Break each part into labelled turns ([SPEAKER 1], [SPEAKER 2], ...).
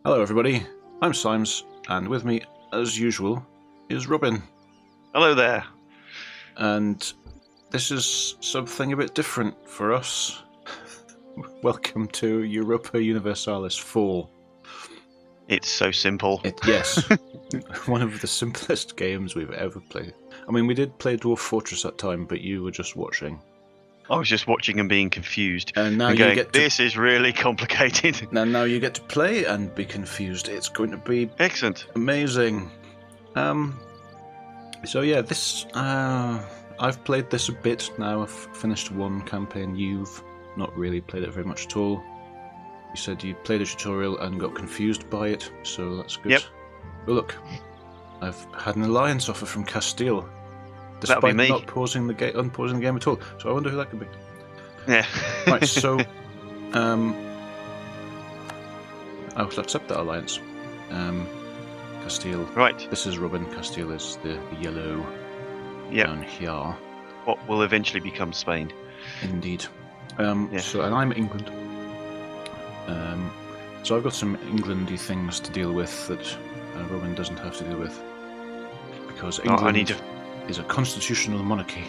[SPEAKER 1] Hello everybody, I'm Symes, and with me, as usual, is Robin.
[SPEAKER 2] Hello there.
[SPEAKER 1] And this is something a bit different for us. Welcome to Europa Universalis IV.
[SPEAKER 2] It's so simple.
[SPEAKER 1] Yes, one of the simplest games we've ever played. I mean, we did play Dwarf Fortress that time, but you were just watching.
[SPEAKER 2] I was just watching and being confused.
[SPEAKER 1] And now
[SPEAKER 2] and
[SPEAKER 1] you
[SPEAKER 2] going,
[SPEAKER 1] get to...
[SPEAKER 2] This is really complicated.
[SPEAKER 1] Now you get to play and be confused. It's going to be
[SPEAKER 2] Excellent.
[SPEAKER 1] amazing. So yeah, this I've played this a bit now. I've finished one campaign. You've not really played it very much at all. You said you played a tutorial and got confused by it, so that's good.
[SPEAKER 2] Yep.
[SPEAKER 1] Oh look, I've had an alliance offer from Castile,
[SPEAKER 2] That'll be
[SPEAKER 1] despite
[SPEAKER 2] me.
[SPEAKER 1] not unpausing the game at all. So I wonder who that could be.
[SPEAKER 2] Yeah.
[SPEAKER 1] Right, so I will accept that alliance. Castile.
[SPEAKER 2] Right.
[SPEAKER 1] This is Robin. Castile is the yellow down here.
[SPEAKER 2] What will eventually become Spain.
[SPEAKER 1] Indeed.
[SPEAKER 2] Yeah.
[SPEAKER 1] So, and I'm England. So I've got some Englandy things to deal with that Robin doesn't have to deal with, because England is a constitutional monarchy,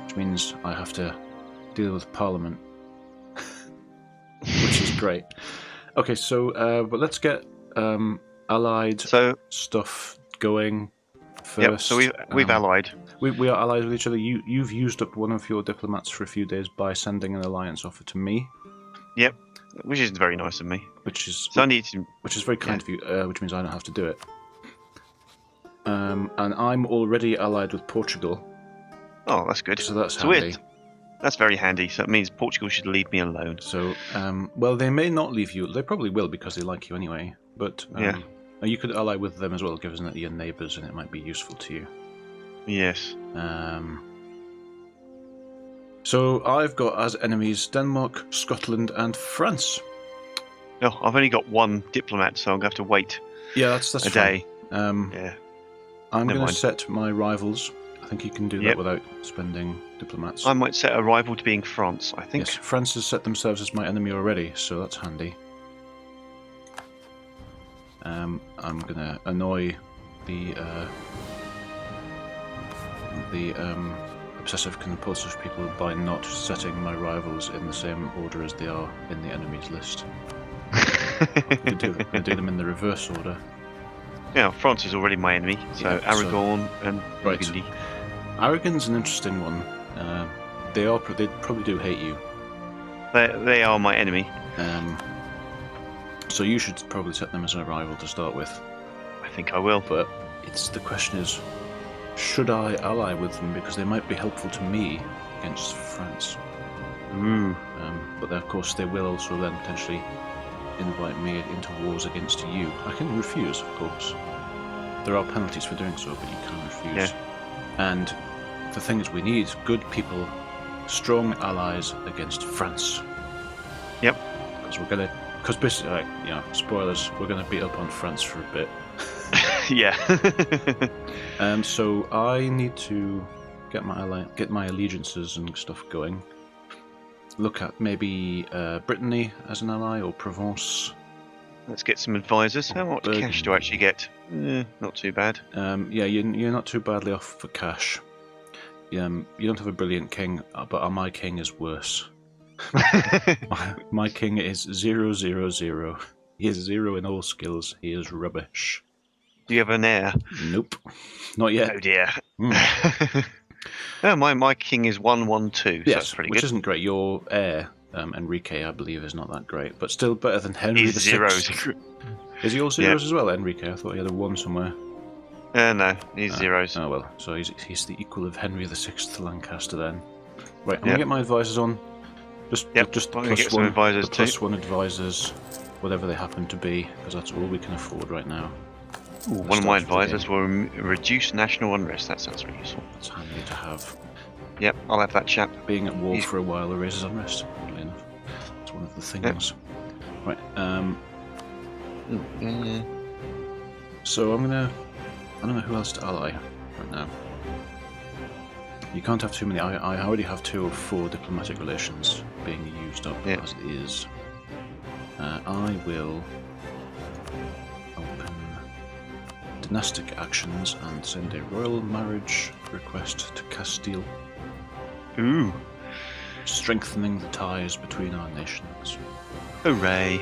[SPEAKER 1] which means I have to deal with Parliament, which is great. Okay, so but let's get allied stuff going first.
[SPEAKER 2] Yep. So we've allied.
[SPEAKER 1] We are allied with each other. You've used up one of your diplomats for a few days by sending an alliance offer to me.
[SPEAKER 2] Yep. Which is very nice of me.
[SPEAKER 1] Which is
[SPEAKER 2] which
[SPEAKER 1] is very kind of you. Which means I don't have to do it. And I'm already allied with Portugal.
[SPEAKER 2] Oh, that's good.
[SPEAKER 1] So that's handy.
[SPEAKER 2] That's very handy. So it means Portugal should leave me alone.
[SPEAKER 1] So, well, they may not leave you. They probably will because they like you anyway. But you could ally with them as well, given that you're neighbours, and it might be useful to you.
[SPEAKER 2] Yes.
[SPEAKER 1] So I've got as enemies Denmark, Scotland, and France.
[SPEAKER 2] No, I've only got one diplomat, so I'm going to have to wait.
[SPEAKER 1] Yeah, that's
[SPEAKER 2] a
[SPEAKER 1] fine.
[SPEAKER 2] day.
[SPEAKER 1] Yeah. I'm going to set my rivals. I think you can do that without spending diplomats.
[SPEAKER 2] I might set a rival to being France, I think.
[SPEAKER 1] Yes, France has set themselves as my enemy already, so that's handy. I'm going to annoy the obsessive compulsive people by not setting my rivals in the same order as they are in the enemies list. I'm going to do them in the reverse order.
[SPEAKER 2] Yeah, France is already my enemy, so Aragon and Burgundy.
[SPEAKER 1] Aragon's an interesting one. They probably do hate you.
[SPEAKER 2] They are my enemy.
[SPEAKER 1] So you should probably set them as a rival to start with.
[SPEAKER 2] I think I will.
[SPEAKER 1] But the question is, should I ally with them, because they might be helpful to me against France? But of course they will also then potentially invite me into wars against you. I can refuse, of course. There are penalties for doing so, but you can refuse. Yeah. And the thing is, we need good people, strong allies against France.
[SPEAKER 2] Yep.
[SPEAKER 1] Because basically, spoilers, we're gonna beat up on France for a bit.
[SPEAKER 2] Yeah.
[SPEAKER 1] So I need to get my allegiances and stuff going. Look at maybe Brittany as an ally, or Provence.
[SPEAKER 2] Let's get some advisors. How much cash do I actually get? Not too bad.
[SPEAKER 1] Yeah, you're not too badly off for cash. You don't have a brilliant king, but my king is worse. my king is 0, 0, 0. He is 0 in all skills. He is rubbish.
[SPEAKER 2] Do you have an heir?
[SPEAKER 1] Nope, not yet.
[SPEAKER 2] Oh dear. No, my king is 1, 1, 2.
[SPEAKER 1] Yes,
[SPEAKER 2] so that's pretty
[SPEAKER 1] which
[SPEAKER 2] good.
[SPEAKER 1] Isn't great. Your heir, Enrique, I believe, is not that great, but still better than Henry
[SPEAKER 2] He's
[SPEAKER 1] the
[SPEAKER 2] zeros.
[SPEAKER 1] Sixth. Is he all zeros as well, Enrique? I thought he had a 1 somewhere.
[SPEAKER 2] No, he's zeros.
[SPEAKER 1] Oh well, so he's the equal of Henry the Sixth Lancaster then. Right, I'm gonna get my advisors on. Just plus one advisors, +1 advisors, whatever they happen to be, because that's all we can afford right now.
[SPEAKER 2] Ooh, one of my advisors will reduce national unrest. That sounds really useful.
[SPEAKER 1] That's handy to have.
[SPEAKER 2] Yep, I'll have that chap.
[SPEAKER 1] Being at war for a while erases unrest, oddly enough. It's one of the things. Yep. Right, so I don't know who else to ally right now. You can't have too many. I already have 2 of 4 diplomatic relations being used up as it is. I will dynastic actions and send a royal marriage request to Castile,
[SPEAKER 2] Ooh,
[SPEAKER 1] strengthening the ties between our nations.
[SPEAKER 2] hooray.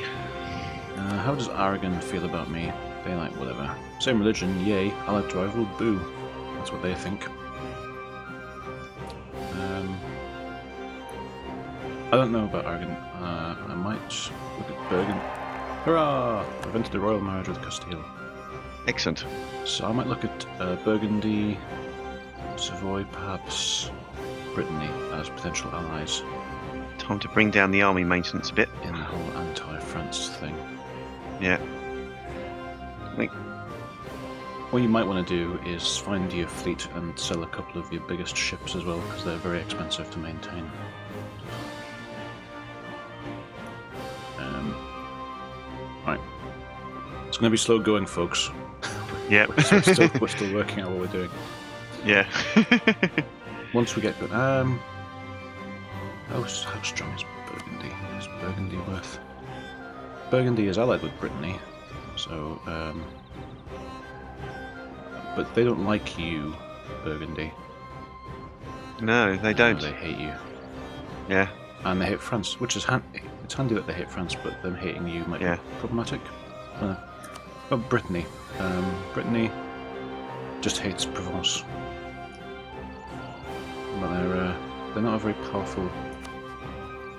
[SPEAKER 1] How does Aragon feel about me? They like whatever. Same religion, yay. Allied to rival, boo. That's what they think. I don't know about Aragon. I might look at Bergen. Hurrah! I've entered a royal marriage with Castile.
[SPEAKER 2] Excellent.
[SPEAKER 1] So I might look at Burgundy, Savoy, perhaps Brittany as potential allies
[SPEAKER 2] Time to bring down the army maintenance a bit.
[SPEAKER 1] in the whole anti-France thing.
[SPEAKER 2] Yeah.
[SPEAKER 1] What you might want to do is find your fleet and sell a couple of your biggest ships as well, because they're very expensive to maintain. Right. It's going to be slow going, folks.
[SPEAKER 2] Yeah.
[SPEAKER 1] we're still working out what we're doing.
[SPEAKER 2] Yeah.
[SPEAKER 1] Once we get good. How strong is Burgundy? Is Burgundy worth? Burgundy is allied with Brittany, so but they don't like you, Burgundy.
[SPEAKER 2] No, they don't.
[SPEAKER 1] They hate you.
[SPEAKER 2] Yeah.
[SPEAKER 1] And they hate France, which is handy. It's handy that they hate France, but them hating you might be problematic. Oh, Brittany. Brittany just hates Provence. But they're not a very powerful.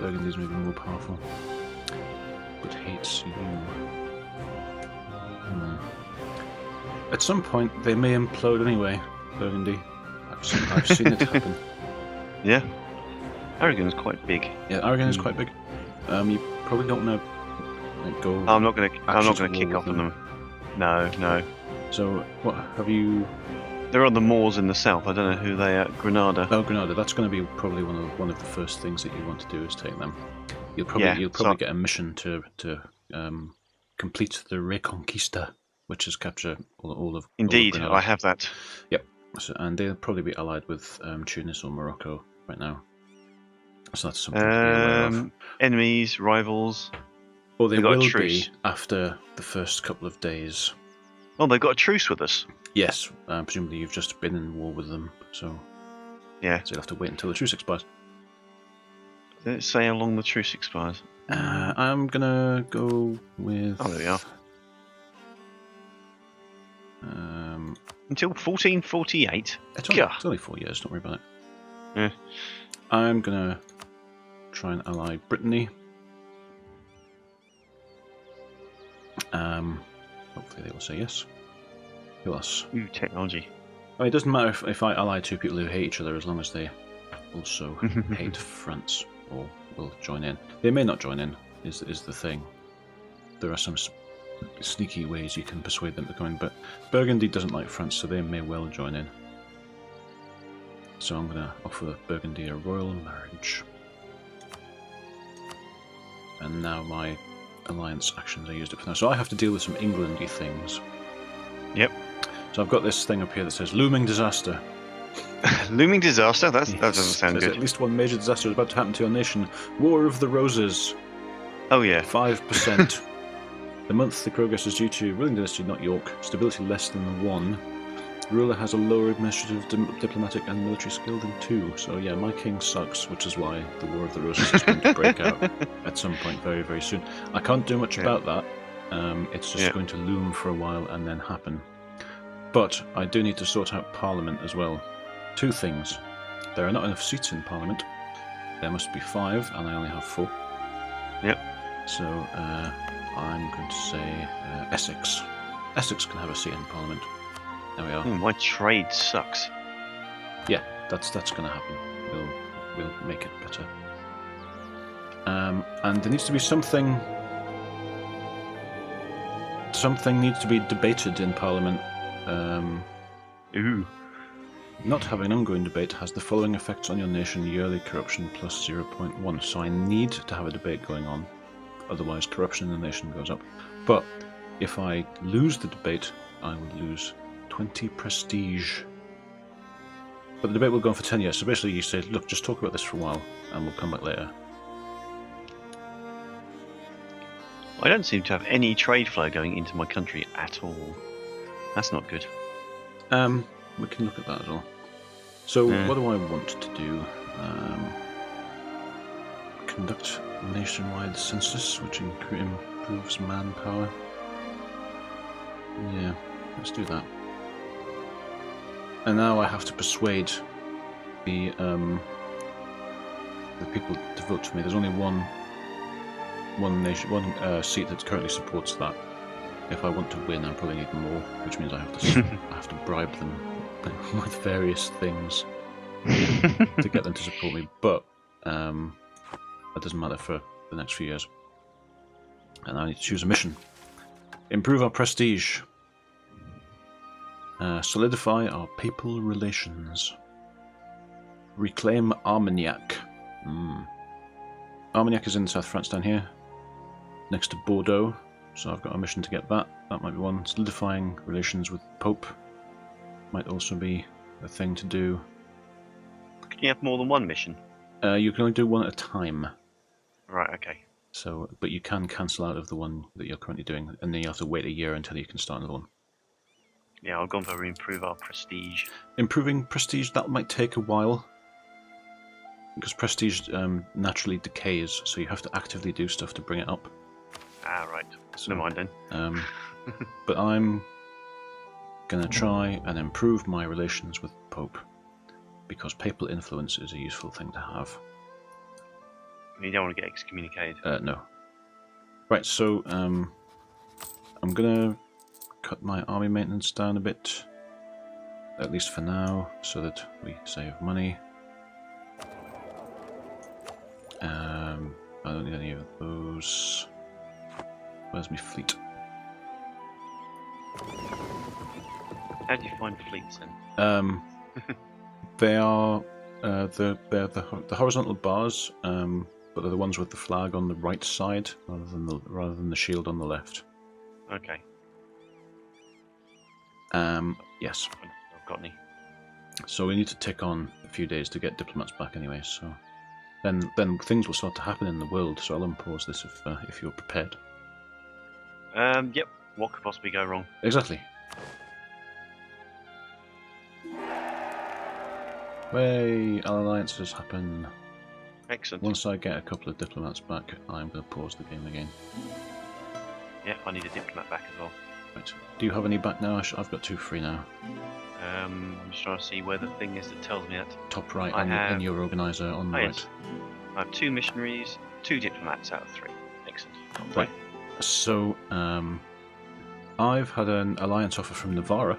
[SPEAKER 1] Burgundy's maybe more powerful, but hates you. At some point, they may implode anyway. Burgundy. I've seen it happen.
[SPEAKER 2] Yeah. Aragon's quite big.
[SPEAKER 1] Yeah, Aragon is quite big. You probably don't want to go.
[SPEAKER 2] I'm not gonna kick off on them. No.
[SPEAKER 1] So what have you?
[SPEAKER 2] They're on the moors in the south. I don't know who they are. Granada.
[SPEAKER 1] Oh, Granada. That's going to be probably one of the first things that you want to do is take them. You'll probably get a mission to complete the Reconquista, which is capture all of.
[SPEAKER 2] Indeed,
[SPEAKER 1] all of
[SPEAKER 2] I have that.
[SPEAKER 1] Yep. So, and they'll probably be allied with Tunis or Morocco right now. So that's something to be aware of.
[SPEAKER 2] Enemies, rivals.
[SPEAKER 1] Well, they will be after the first couple of days.
[SPEAKER 2] Oh, they've got a truce with us.
[SPEAKER 1] Yes, presumably you've just been in war with them, so
[SPEAKER 2] yeah.
[SPEAKER 1] So you'll have to wait until the truce expires.
[SPEAKER 2] Let's say how long the truce expires.
[SPEAKER 1] I'm gonna go with.
[SPEAKER 2] Oh, there we are. Until 1448.
[SPEAKER 1] It's only 4 years. Don't worry about it.
[SPEAKER 2] Yeah.
[SPEAKER 1] I'm gonna try and ally Brittany. Hopefully they will say yes. Who else?
[SPEAKER 2] Ooh, technology.
[SPEAKER 1] I mean, it doesn't matter if I ally two people who hate each other, as long as they also hate France or will join in. They may not join in. Is the thing. There are some sneaky ways you can persuade them to go in, but Burgundy doesn't like France, so they may well join in. So I'm going to offer Burgundy a royal marriage. And now my alliance actions are used up for now. So I have to deal with some Englandy things.
[SPEAKER 2] Yep.
[SPEAKER 1] So I've got this thing up here that says looming disaster.
[SPEAKER 2] Looming disaster? That doesn't sound good.
[SPEAKER 1] At least one major disaster is about to happen to your nation. War of the Roses.
[SPEAKER 2] Oh yeah.
[SPEAKER 1] 5%. The monthly progress is due to ruling dynasty, not York. Stability less than 1. The ruler has a lower administrative, diplomatic, and military skill than 2. So yeah, my king sucks, which is why the War of the Roses is going to break out at some point very, very soon. I can't do much about that. It's just going to loom for a while and then happen. But I do need to sort out Parliament as well. 2 things. There are not enough seats in Parliament. There must be 5, and I only have 4.
[SPEAKER 2] Yep.
[SPEAKER 1] So I'm going to say Essex. Essex can have a seat in Parliament. There we are.
[SPEAKER 2] My trade sucks.
[SPEAKER 1] Yeah, that's going to happen. We'll make it better. And there needs to be something. Something needs to be debated in Parliament.
[SPEAKER 2] Ooh.
[SPEAKER 1] Not having an ongoing debate has the following effects on your nation: yearly corruption plus 0.1. So I need to have a debate going on, otherwise corruption in the nation goes up. But if I lose the debate, I would lose 20 prestige. But the debate will go on for 10 years. So basically you say, look, just talk about this for a while, and we'll come back later.
[SPEAKER 2] I don't seem to have any trade flow going into my country at all. That's not good.
[SPEAKER 1] We can look at that as well. So,
[SPEAKER 2] Yeah.
[SPEAKER 1] what do I want to do? Conduct nationwide census, which improves manpower. Yeah, let's do that. And now I have to persuade the people to vote for me. There's only one seat that currently supports that. If I want to win, I probably need more, which means I have to I have to bribe them with various things to get them to support me. But that doesn't matter for the next few years. And I need to choose a mission. Improve our prestige. Solidify our papal relations. Reclaim Armagnac. Armagnac is in South France down here, next to Bordeaux. So I've got a mission to get that. That might be one. Solidifying relations with Pope might also be a thing to do.
[SPEAKER 2] Can you have more than one mission?
[SPEAKER 1] You can only do one at a time.
[SPEAKER 2] Right, okay.
[SPEAKER 1] So, but you can cancel out of the one that you're currently doing, and then you have to wait a year until you can start another one.
[SPEAKER 2] Yeah, I'll go for improve our prestige.
[SPEAKER 1] Improving prestige, that might take a while. Because prestige naturally decays, so you have to actively do stuff to bring it up.
[SPEAKER 2] Ah, right.
[SPEAKER 1] So,
[SPEAKER 2] never mind then.
[SPEAKER 1] But I'm going to try and improve my relations with the Pope, because papal influence is a useful thing to have.
[SPEAKER 2] You don't want to get excommunicated.
[SPEAKER 1] No. Right, so I'm going to cut my army maintenance down a bit, at least for now, so that we save money. I don't need any of those. Where's my fleet?
[SPEAKER 2] How do you find fleets then?
[SPEAKER 1] They are they're the horizontal bars, but they're the ones with the flag on the right side rather than the shield on the left.
[SPEAKER 2] Okay.
[SPEAKER 1] Yes.
[SPEAKER 2] I've got any.
[SPEAKER 1] So we need to tick on a few days to get diplomats back anyway. So then things will start to happen in the world. So I'll unpause this if you're prepared.
[SPEAKER 2] Yep. What could possibly go wrong?
[SPEAKER 1] Exactly. Way, alliances happen.
[SPEAKER 2] Excellent.
[SPEAKER 1] Once I get a couple of diplomats back, I'm going to pause the game again.
[SPEAKER 2] Yeah, I need a diplomat back as well.
[SPEAKER 1] Right. Do you have any back now? I've got 2 free now.
[SPEAKER 2] I'm just trying to see where the thing is that tells me that.
[SPEAKER 1] Top right in your organizer on the
[SPEAKER 2] Oh,
[SPEAKER 1] right.
[SPEAKER 2] yes. I have 2 missionaries, 2 diplomats out of 3. Excellent.
[SPEAKER 1] Right. So, I've had an alliance offer from Navarra.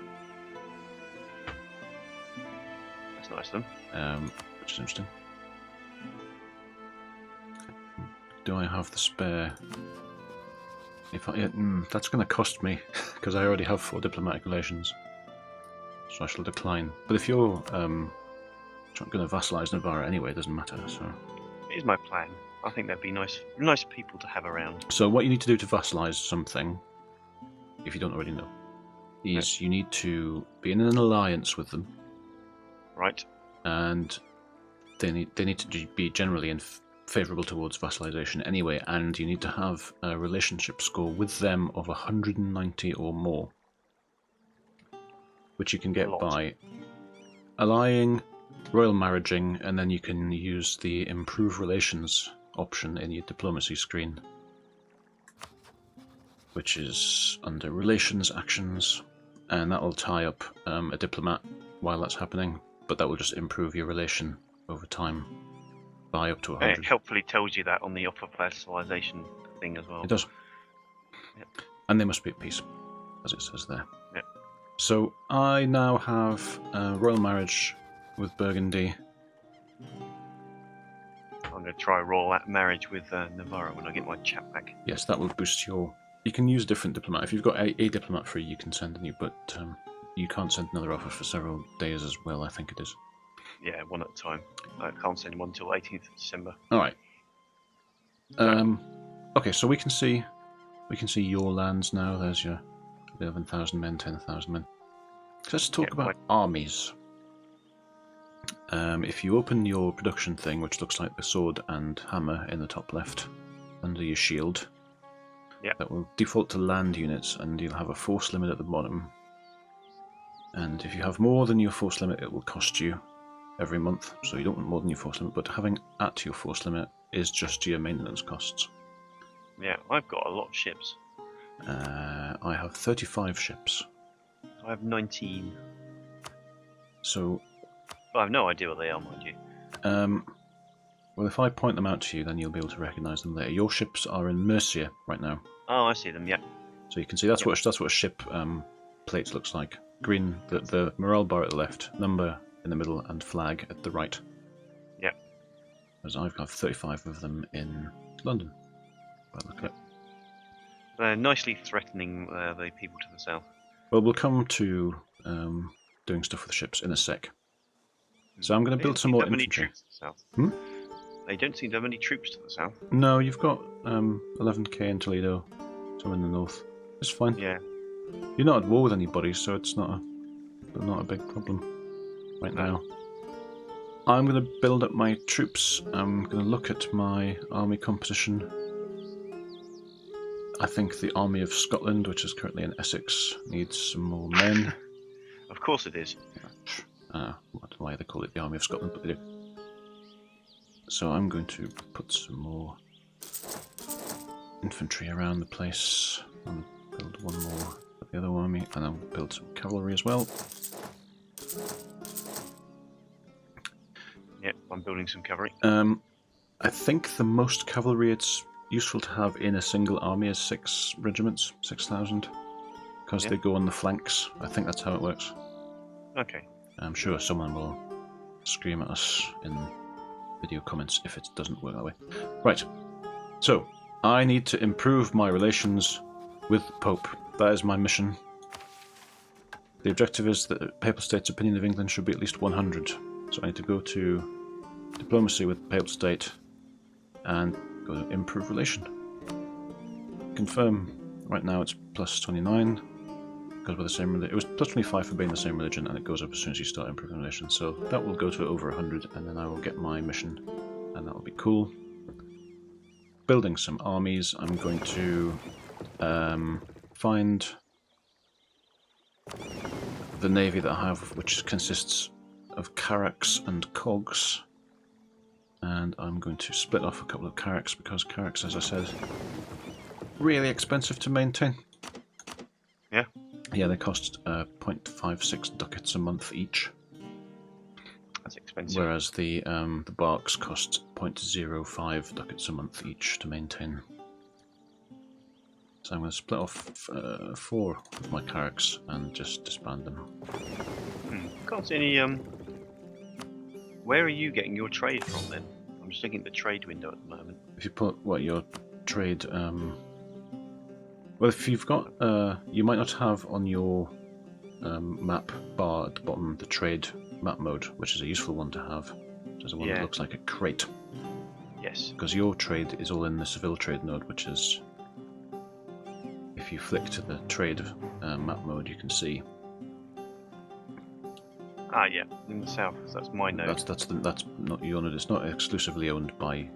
[SPEAKER 2] That's nice of them.
[SPEAKER 1] Which is interesting. Do I have the spare? If that's going to cost me because I already have 4 diplomatic relations, so I shall decline. But if you're going to vassalize Navarra anyway, it doesn't matter. So
[SPEAKER 2] Here's my plan. I think they'd be nice people to have around.
[SPEAKER 1] So what you need to do to vassalize something, if you don't already know, is you need to be in an alliance with them.
[SPEAKER 2] Right.
[SPEAKER 1] And they need to be generally favourable towards vassalization anyway, and you need to have a relationship score with them of 190 or more, which you can get by allying, royal marriaging, and then you can use the improve relations option in your diplomacy screen, which is under relations actions, and that will tie up a diplomat while that's happening, but that will just improve your relation over time by up to 100.
[SPEAKER 2] It helpfully tells you that on the offer vassalization thing as well.
[SPEAKER 1] It does.
[SPEAKER 2] Yep.
[SPEAKER 1] And they must be at peace, as it says there.
[SPEAKER 2] Yep.
[SPEAKER 1] So I now have royal marriage with Burgundy.
[SPEAKER 2] I'm going to try royal marriage with Navarra when I get my chap back.
[SPEAKER 1] Yes, that will boost your... You can use a different diplomat. If you've got a diplomat free, you can send a new, but you can't send another offer for several days as well, I think it is.
[SPEAKER 2] Yeah, one at a time. I can't send one until 18th of December.
[SPEAKER 1] Alright. Okay, so we can see your lands now. There's your 11,000 men, 10,000 men. Let's talk about armies. If you open your production thing, which looks like the sword and hammer in the top left, under your shield, that will default to land units, and you'll have a force limit at the bottom. And if you have more than your force limit, it will cost you every month. So you don't want more than your force limit, but having at your force limit is just your maintenance costs.
[SPEAKER 2] Yeah, I've got a lot of ships.
[SPEAKER 1] I have 35 ships.
[SPEAKER 2] I have 19.
[SPEAKER 1] So...
[SPEAKER 2] I have no idea what they are, mind you.
[SPEAKER 1] Well, if I point them out to you, then you'll be able to recognise them later. Your ships are in Mercia right now.
[SPEAKER 2] Oh, I see them, yeah.
[SPEAKER 1] So you can see that's what a ship plate looks like. Green, the morale bar at the left, number in the middle, and flag at the right.
[SPEAKER 2] Yeah.
[SPEAKER 1] Whereas I've got 35 of them in London. Look at it.
[SPEAKER 2] They're nicely threatening the people to the south.
[SPEAKER 1] Well, we'll come to doing stuff with the ships in a sec. So I'm going to build some more infantry.
[SPEAKER 2] Troops to the south. They don't seem to have any troops to the south.
[SPEAKER 1] No, you've got 11k in Toledo, some in the north. It's fine.
[SPEAKER 2] Yeah.
[SPEAKER 1] You're not at war with anybody, so it's not a big problem right now. I'm going to build up my troops. I'm going to look at my army composition. I think the Army of Scotland, which is currently in Essex, needs some more men.
[SPEAKER 2] Of course it is.
[SPEAKER 1] I don't know why they call it the Army of Scotland, but they do. So I'm going to put some more infantry around the place. I'll build one more for the other army, and I'll build some cavalry as well.
[SPEAKER 2] Yep, I'm building some cavalry.
[SPEAKER 1] I think the most cavalry it's useful to have in a single army is 6 regiments, 6,000, because they go on the flanks. I think that's how it works.
[SPEAKER 2] Okay.
[SPEAKER 1] I'm sure someone will scream at us in video comments if it doesn't work that way. Right, so I need to improve my relations with the Pope. That is my mission. The objective is that the Papal State's opinion of England should be at least 100. So I need to go to diplomacy with the Papal State and go to improve relation. Confirm. Right now it's plus 29. Because we're the same religion. It was plus 25 for being the same religion, and it goes up as soon as you start improving relations. So that will go to over 100, and then I will get my mission, and that will be cool. Building some armies. I'm going to find the navy that I have, which consists of carracks and cogs, and I'm going to split off a couple of carracks because carracks, as I said, really expensive to maintain.
[SPEAKER 2] Yeah.
[SPEAKER 1] Yeah, they cost 0.56 ducats a month each.
[SPEAKER 2] That's expensive.
[SPEAKER 1] Whereas the barks cost 0.05 ducats a month each to maintain. So I'm going to split off 4 of my carracks and just disband them.
[SPEAKER 2] Can't see any. Where are you getting your trade from then? I'm just looking at the trade window at the moment.
[SPEAKER 1] If you put your trade. Well, if you've got, you might not have on your map bar at the bottom the trade map mode, which is a useful one to have. There's one that looks like a crate.
[SPEAKER 2] Yes.
[SPEAKER 1] Because your trade is all in the Seville trade node, which is, if you flick to the trade map mode, you can see.
[SPEAKER 2] Ah, yeah, in the south. That's my node.
[SPEAKER 1] That's not your node. It's not exclusively owned by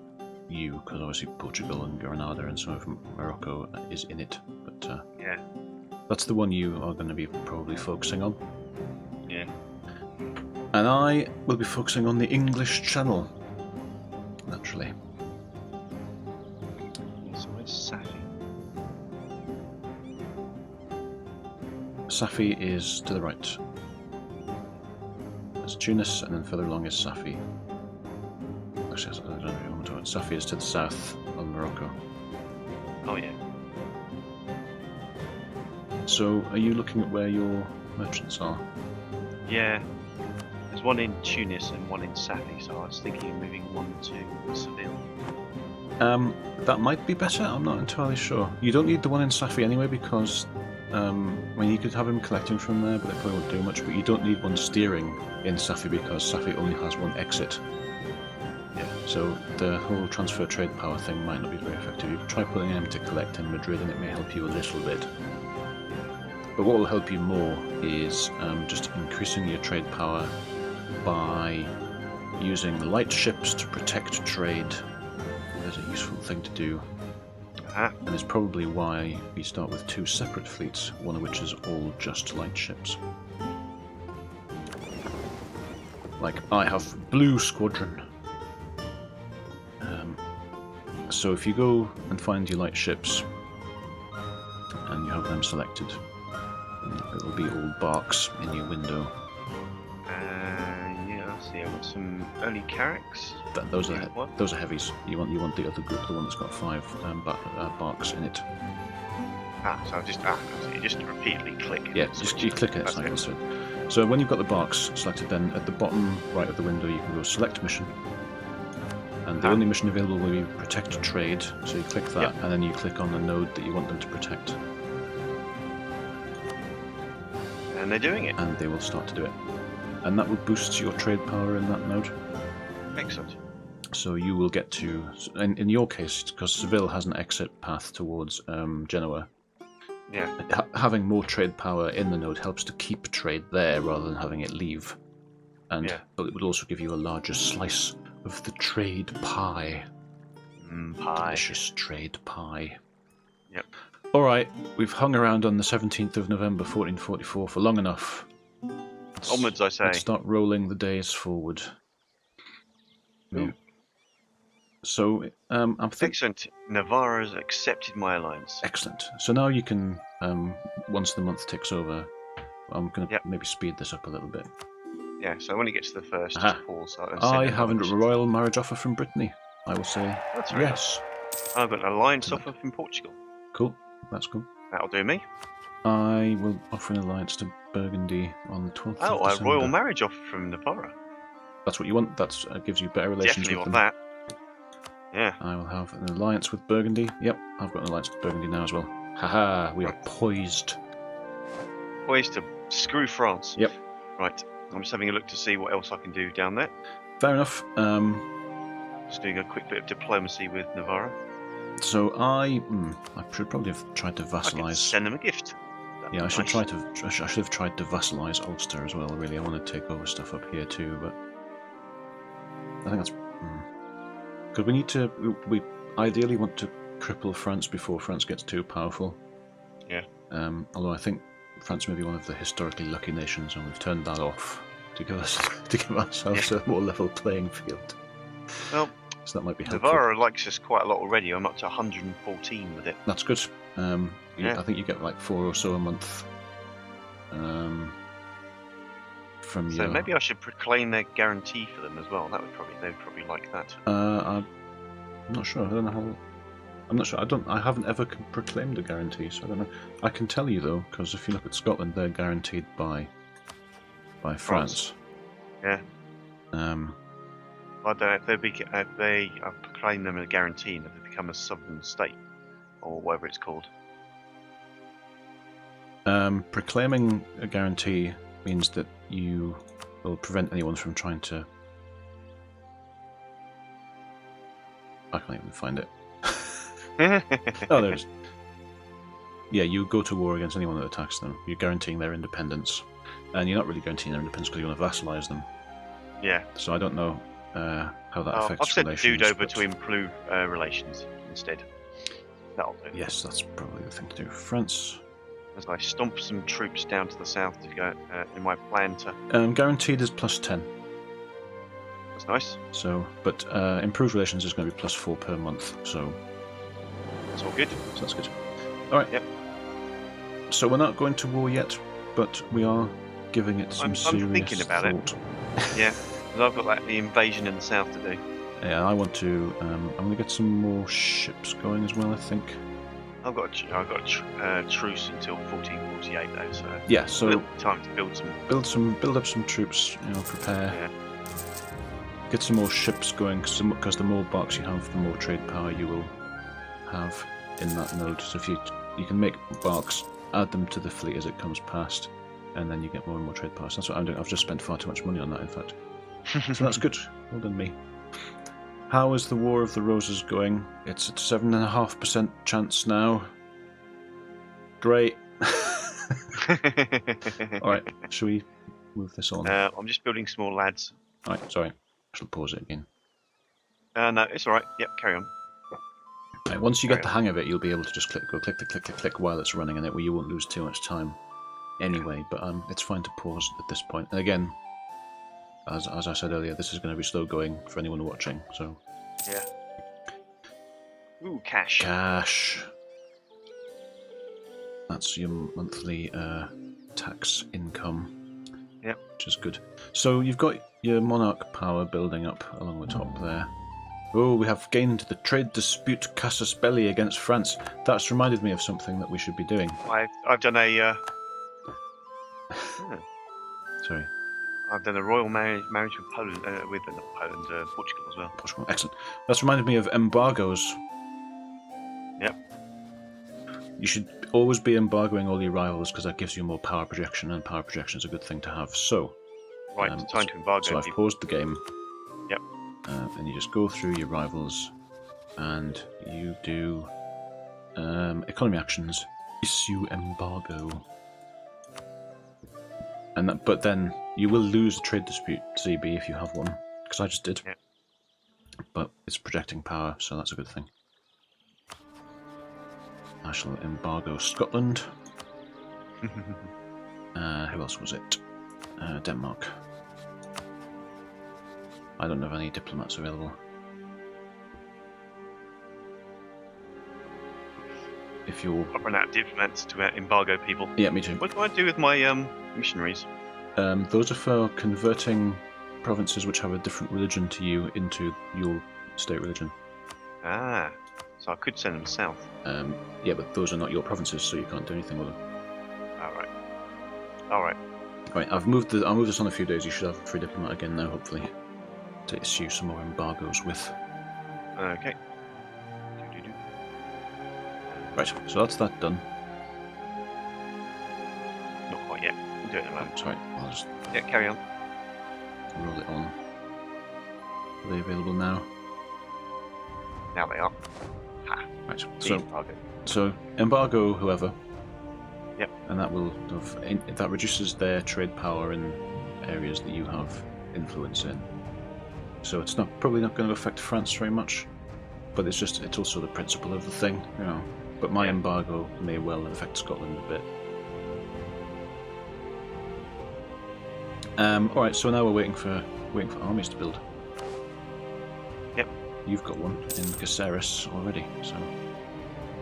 [SPEAKER 1] you, because obviously Portugal and Granada and some of Morocco is in it, but
[SPEAKER 2] yeah,
[SPEAKER 1] that's the one you are going to be probably focusing on.
[SPEAKER 2] Yeah.
[SPEAKER 1] And I will be focusing on the English Channel, naturally.
[SPEAKER 2] So where's Safi?
[SPEAKER 1] Safi is to the right. There's Tunis, and then further along is Safi. Actually, I don't know if you want to talk about Safi is to the south of Morocco.
[SPEAKER 2] Oh yeah.
[SPEAKER 1] So, are you looking at where your merchants are?
[SPEAKER 2] Yeah. There's one in Tunis and one in Safi, so I was thinking of moving one to Seville.
[SPEAKER 1] That might be better, I'm not entirely sure. You don't need the one in Safi anyway, because you could have him collecting from there, but it probably won't do much. But you don't need one steering in Safi, because Safi only has one exit.
[SPEAKER 2] Yeah.
[SPEAKER 1] So the whole transfer trade power thing might not be very effective. You try putting him to collect in Madrid, and it may help you a little bit. But what will help you more is just increasing your trade power by using light ships to protect trade. There's a useful thing to do. And it's probably why we start with 2 separate fleets, one of which is all just light ships. like I have blue squadron. So if you go and find your light ships, and you have them selected, it'll be all barks in your window.
[SPEAKER 2] Yeah, I see. I've got some early carracks.
[SPEAKER 1] Those are heavies. You want the other group, the one that's got 5 barks in it.
[SPEAKER 2] So you just repeatedly click.
[SPEAKER 1] Yeah, you click it. So when you've got the barks selected, then at the bottom right of the window you can go select mission. And the only mission available will be protect trade. So you click that, and then you click on the node that you want them to protect.
[SPEAKER 2] And they're doing it.
[SPEAKER 1] And they will start to do it. And that will boost your trade power in that node.
[SPEAKER 2] Excellent.
[SPEAKER 1] So you will get to, in your case, because Seville has an exit path towards Genoa.
[SPEAKER 2] Yeah.
[SPEAKER 1] Having more trade power in the node helps to keep trade there rather than having it leave. And but it would also give you a larger slice of the trade pie.
[SPEAKER 2] Pie.
[SPEAKER 1] Delicious trade pie.
[SPEAKER 2] Yep.
[SPEAKER 1] Alright, we've hung around on the 17th of November 1444 for long enough.
[SPEAKER 2] Onwards, I say.
[SPEAKER 1] Let's start rolling the days forward.
[SPEAKER 2] Ooh.
[SPEAKER 1] So, I'm thinking...
[SPEAKER 2] Excellent. Navarra has accepted my alliance.
[SPEAKER 1] Excellent. So now you can, once the month ticks over, I'm going to maybe speed this up a little bit.
[SPEAKER 2] Yeah, so when you get to the first, just pause.
[SPEAKER 1] I have a royal marriage offer from Brittany. I will say
[SPEAKER 2] that's
[SPEAKER 1] yes.
[SPEAKER 2] Nice. I've got an alliance offer from Portugal.
[SPEAKER 1] Cool, that's cool.
[SPEAKER 2] That'll do me.
[SPEAKER 1] I will offer an alliance to Burgundy on the 12th of December.
[SPEAKER 2] A royal marriage offer from Navarra.
[SPEAKER 1] That's what you want? That gives you better relations
[SPEAKER 2] Definitely
[SPEAKER 1] with
[SPEAKER 2] want
[SPEAKER 1] them.
[SPEAKER 2] that. Yeah.
[SPEAKER 1] I will have an alliance with Burgundy. Yep, I've got an alliance with Burgundy now as well. Haha, we are poised.
[SPEAKER 2] Poised to screw France.
[SPEAKER 1] Yep.
[SPEAKER 2] Right. I'm just having a look to see what else I can do down there.
[SPEAKER 1] Fair enough.
[SPEAKER 2] Just doing a quick bit of diplomacy with Navarra.
[SPEAKER 1] So I should probably have tried to vassalize.
[SPEAKER 2] I could send them a gift.
[SPEAKER 1] I should have tried to vassalize Ulster as well. Really, I want to take over stuff up here too, but I think that's because we ideally want to cripple France before France gets too powerful.
[SPEAKER 2] Yeah.
[SPEAKER 1] Although I think France may be one of the historically lucky nations, and we've turned that off to give ourselves a more level playing field.
[SPEAKER 2] Well,
[SPEAKER 1] so that might be helpful.
[SPEAKER 2] Navarra likes us quite a lot already. I'm up to 114 with it.
[SPEAKER 1] That's good. I think you get like 4 or so a month.
[SPEAKER 2] So maybe I should proclaim their guarantee for them as well. They'd probably like that.
[SPEAKER 1] I'm not sure. I don't know how. I'm not sure. I haven't ever proclaimed a guarantee, so I don't know. I can tell you though, because if you look at Scotland, they're guaranteed by France.
[SPEAKER 2] Yeah. I don't know if they proclaim them a guarantee and if they become a sovereign state, or whatever it's called.
[SPEAKER 1] Proclaiming a guarantee means that you will prevent anyone from trying to... I can't even find it. Oh, there it is. Yeah, you go to war against anyone that attacks them. You're guaranteeing their independence. And you're not really guaranteeing their independence because you want to vassalize them.
[SPEAKER 2] Yeah.
[SPEAKER 1] So I don't know how that affects
[SPEAKER 2] I've sent
[SPEAKER 1] relations.
[SPEAKER 2] the dude over to improve relations instead. That'll do.
[SPEAKER 1] Yes, that's probably the thing to do. France.
[SPEAKER 2] As I stomp some troops down to the south to go in my plan to...
[SPEAKER 1] guaranteed is +10.
[SPEAKER 2] That's nice.
[SPEAKER 1] So, but improved relations is going to be +4 per month, so...
[SPEAKER 2] That's all good.
[SPEAKER 1] So that's good. Alright.
[SPEAKER 2] Yep.
[SPEAKER 1] So we're not going to war yet, but we are giving it some serious
[SPEAKER 2] I'm thinking about
[SPEAKER 1] thought.
[SPEAKER 2] Yeah, because I've got the invasion in the south to do.
[SPEAKER 1] Yeah, I want to... I'm going to get some more ships going as well, I think.
[SPEAKER 2] I've got a truce until 1448 though, so
[SPEAKER 1] yeah, so
[SPEAKER 2] time to build
[SPEAKER 1] up some troops. Prepare. Yeah. Get some more ships going, because the more barks you have, the more trade power you will have in that node. So if you can make barks, add them to the fleet as it comes past, and then you get more and more trade power. So that's what I'm doing. I've just spent far too much money on that, in fact. So that's good. Well done, me. How is the War of the Roses going? It's at 7.5% chance now. Great. Alright, shall we move this on?
[SPEAKER 2] I'm just building small lads.
[SPEAKER 1] Alright, sorry. I shall pause it again.
[SPEAKER 2] No, it's alright. Yep, carry on.
[SPEAKER 1] Right, once you get the hang of it, you'll be able to just click while it's running, and you won't lose too much time anyway, but it's fine to pause at this point. And again, as I said earlier, this is going to be slow going for anyone watching. So
[SPEAKER 2] Yeah. Ooh, cash.
[SPEAKER 1] Cash. That's your monthly tax income.
[SPEAKER 2] Yep.
[SPEAKER 1] Which is good. So you've got your monarch power building up along the top there. Oh, we have gained the trade dispute casus belli against France. That's reminded me of something that we should be doing.
[SPEAKER 2] I've done a.
[SPEAKER 1] Sorry.
[SPEAKER 2] I've done a royal marriage with Poland, with not Poland, Portugal as well.
[SPEAKER 1] Portugal. Excellent. That's reminded me of embargoes.
[SPEAKER 2] Yep.
[SPEAKER 1] You should always be embargoing all your rivals because that gives you more power projection, and power projection is a good thing to have. So,
[SPEAKER 2] right, time to embargo.
[SPEAKER 1] So I've paused the game.
[SPEAKER 2] Yep.
[SPEAKER 1] And you just go through your rivals, and you do economy actions. Issue embargo. And that, but then you will lose a trade dispute, ZB, if you have one, because I just did.
[SPEAKER 2] Yep.
[SPEAKER 1] But it's projecting power, so that's a good thing. I shall embargo Scotland. Who else was it? Denmark. I don't have any diplomats available. If you're...
[SPEAKER 2] I've run out of diplomats to embargo people.
[SPEAKER 1] Yeah, me too.
[SPEAKER 2] What do I do with my missionaries?
[SPEAKER 1] Those are for converting provinces which have a different religion to you into your state religion.
[SPEAKER 2] Ah, so I could send them south.
[SPEAKER 1] Yeah, but those are not your provinces, so you can't do anything with them.
[SPEAKER 2] Alright. Alright.
[SPEAKER 1] Right, I'll move this on a few days. You should have a free diplomat again now, hopefully, to issue some more embargoes with.
[SPEAKER 2] Okay.
[SPEAKER 1] Right, so that's that done.
[SPEAKER 2] Not quite yet. We'll do it in a moment.
[SPEAKER 1] Sorry, I'll just
[SPEAKER 2] Yeah, carry on.
[SPEAKER 1] roll it on. Are they available now?
[SPEAKER 2] Now they are. Ha.
[SPEAKER 1] Right,
[SPEAKER 2] The embargo.
[SPEAKER 1] so embargo whoever.
[SPEAKER 2] Yep.
[SPEAKER 1] And that will that reduces their trade power in areas that you have influence in. So it's probably not going to affect France very much, but it's also the principle of the thing, you know. But my embargo may well affect Scotland a bit. All right, so now we're waiting for armies to build.
[SPEAKER 2] Yep.
[SPEAKER 1] You've got one in Caceres already, so.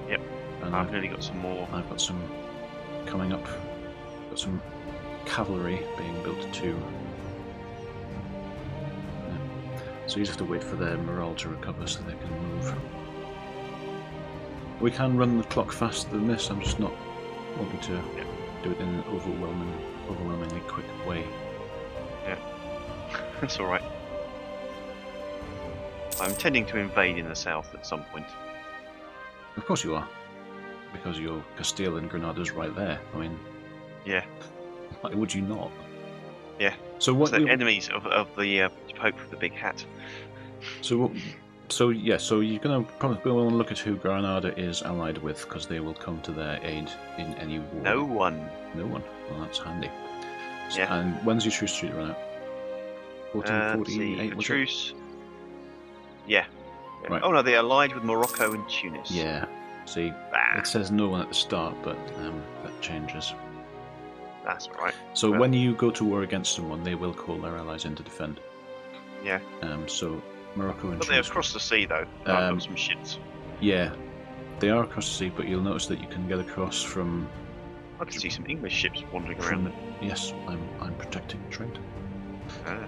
[SPEAKER 2] Yep.
[SPEAKER 1] And
[SPEAKER 2] I've nearly got some more.
[SPEAKER 1] I've got some coming up. Got some cavalry being built too. Yeah. So you just have to wait for their morale to recover so they can move. We can run the clock faster than this. I'm just not wanting to do it in an overwhelmingly quick way.
[SPEAKER 2] Yeah, that's all right. I'm intending to invade in the south at some point.
[SPEAKER 1] Of course you are, because your Castile and Granada's right there. I mean,
[SPEAKER 2] yeah.
[SPEAKER 1] Why would you not?
[SPEAKER 2] Yeah.
[SPEAKER 1] So what?
[SPEAKER 2] The enemies of the Pope with the big hat.
[SPEAKER 1] So you're gonna probably want to look at who Granada is allied with, because they will come to their aid in any war.
[SPEAKER 2] No one.
[SPEAKER 1] No one. Well, that's handy.
[SPEAKER 2] Yeah.
[SPEAKER 1] And when's your truce treaty run out? 1448.
[SPEAKER 2] The truce. Yeah.
[SPEAKER 1] Right.
[SPEAKER 2] Oh no, they're allied with Morocco and Tunis.
[SPEAKER 1] Yeah. See, it says no one at the start, but that changes.
[SPEAKER 2] That's all right.
[SPEAKER 1] So when you go to war against someone, they will call their allies in to defend.
[SPEAKER 2] Yeah.
[SPEAKER 1] So Morocco and
[SPEAKER 2] But
[SPEAKER 1] Tunis.
[SPEAKER 2] they're across the sea though. I've got some ships.
[SPEAKER 1] Yeah, they are across the sea, but you'll notice that you can get across from.
[SPEAKER 2] I can see some English ships wandering around them.
[SPEAKER 1] Yes, I'm protecting trade.
[SPEAKER 2] Ah.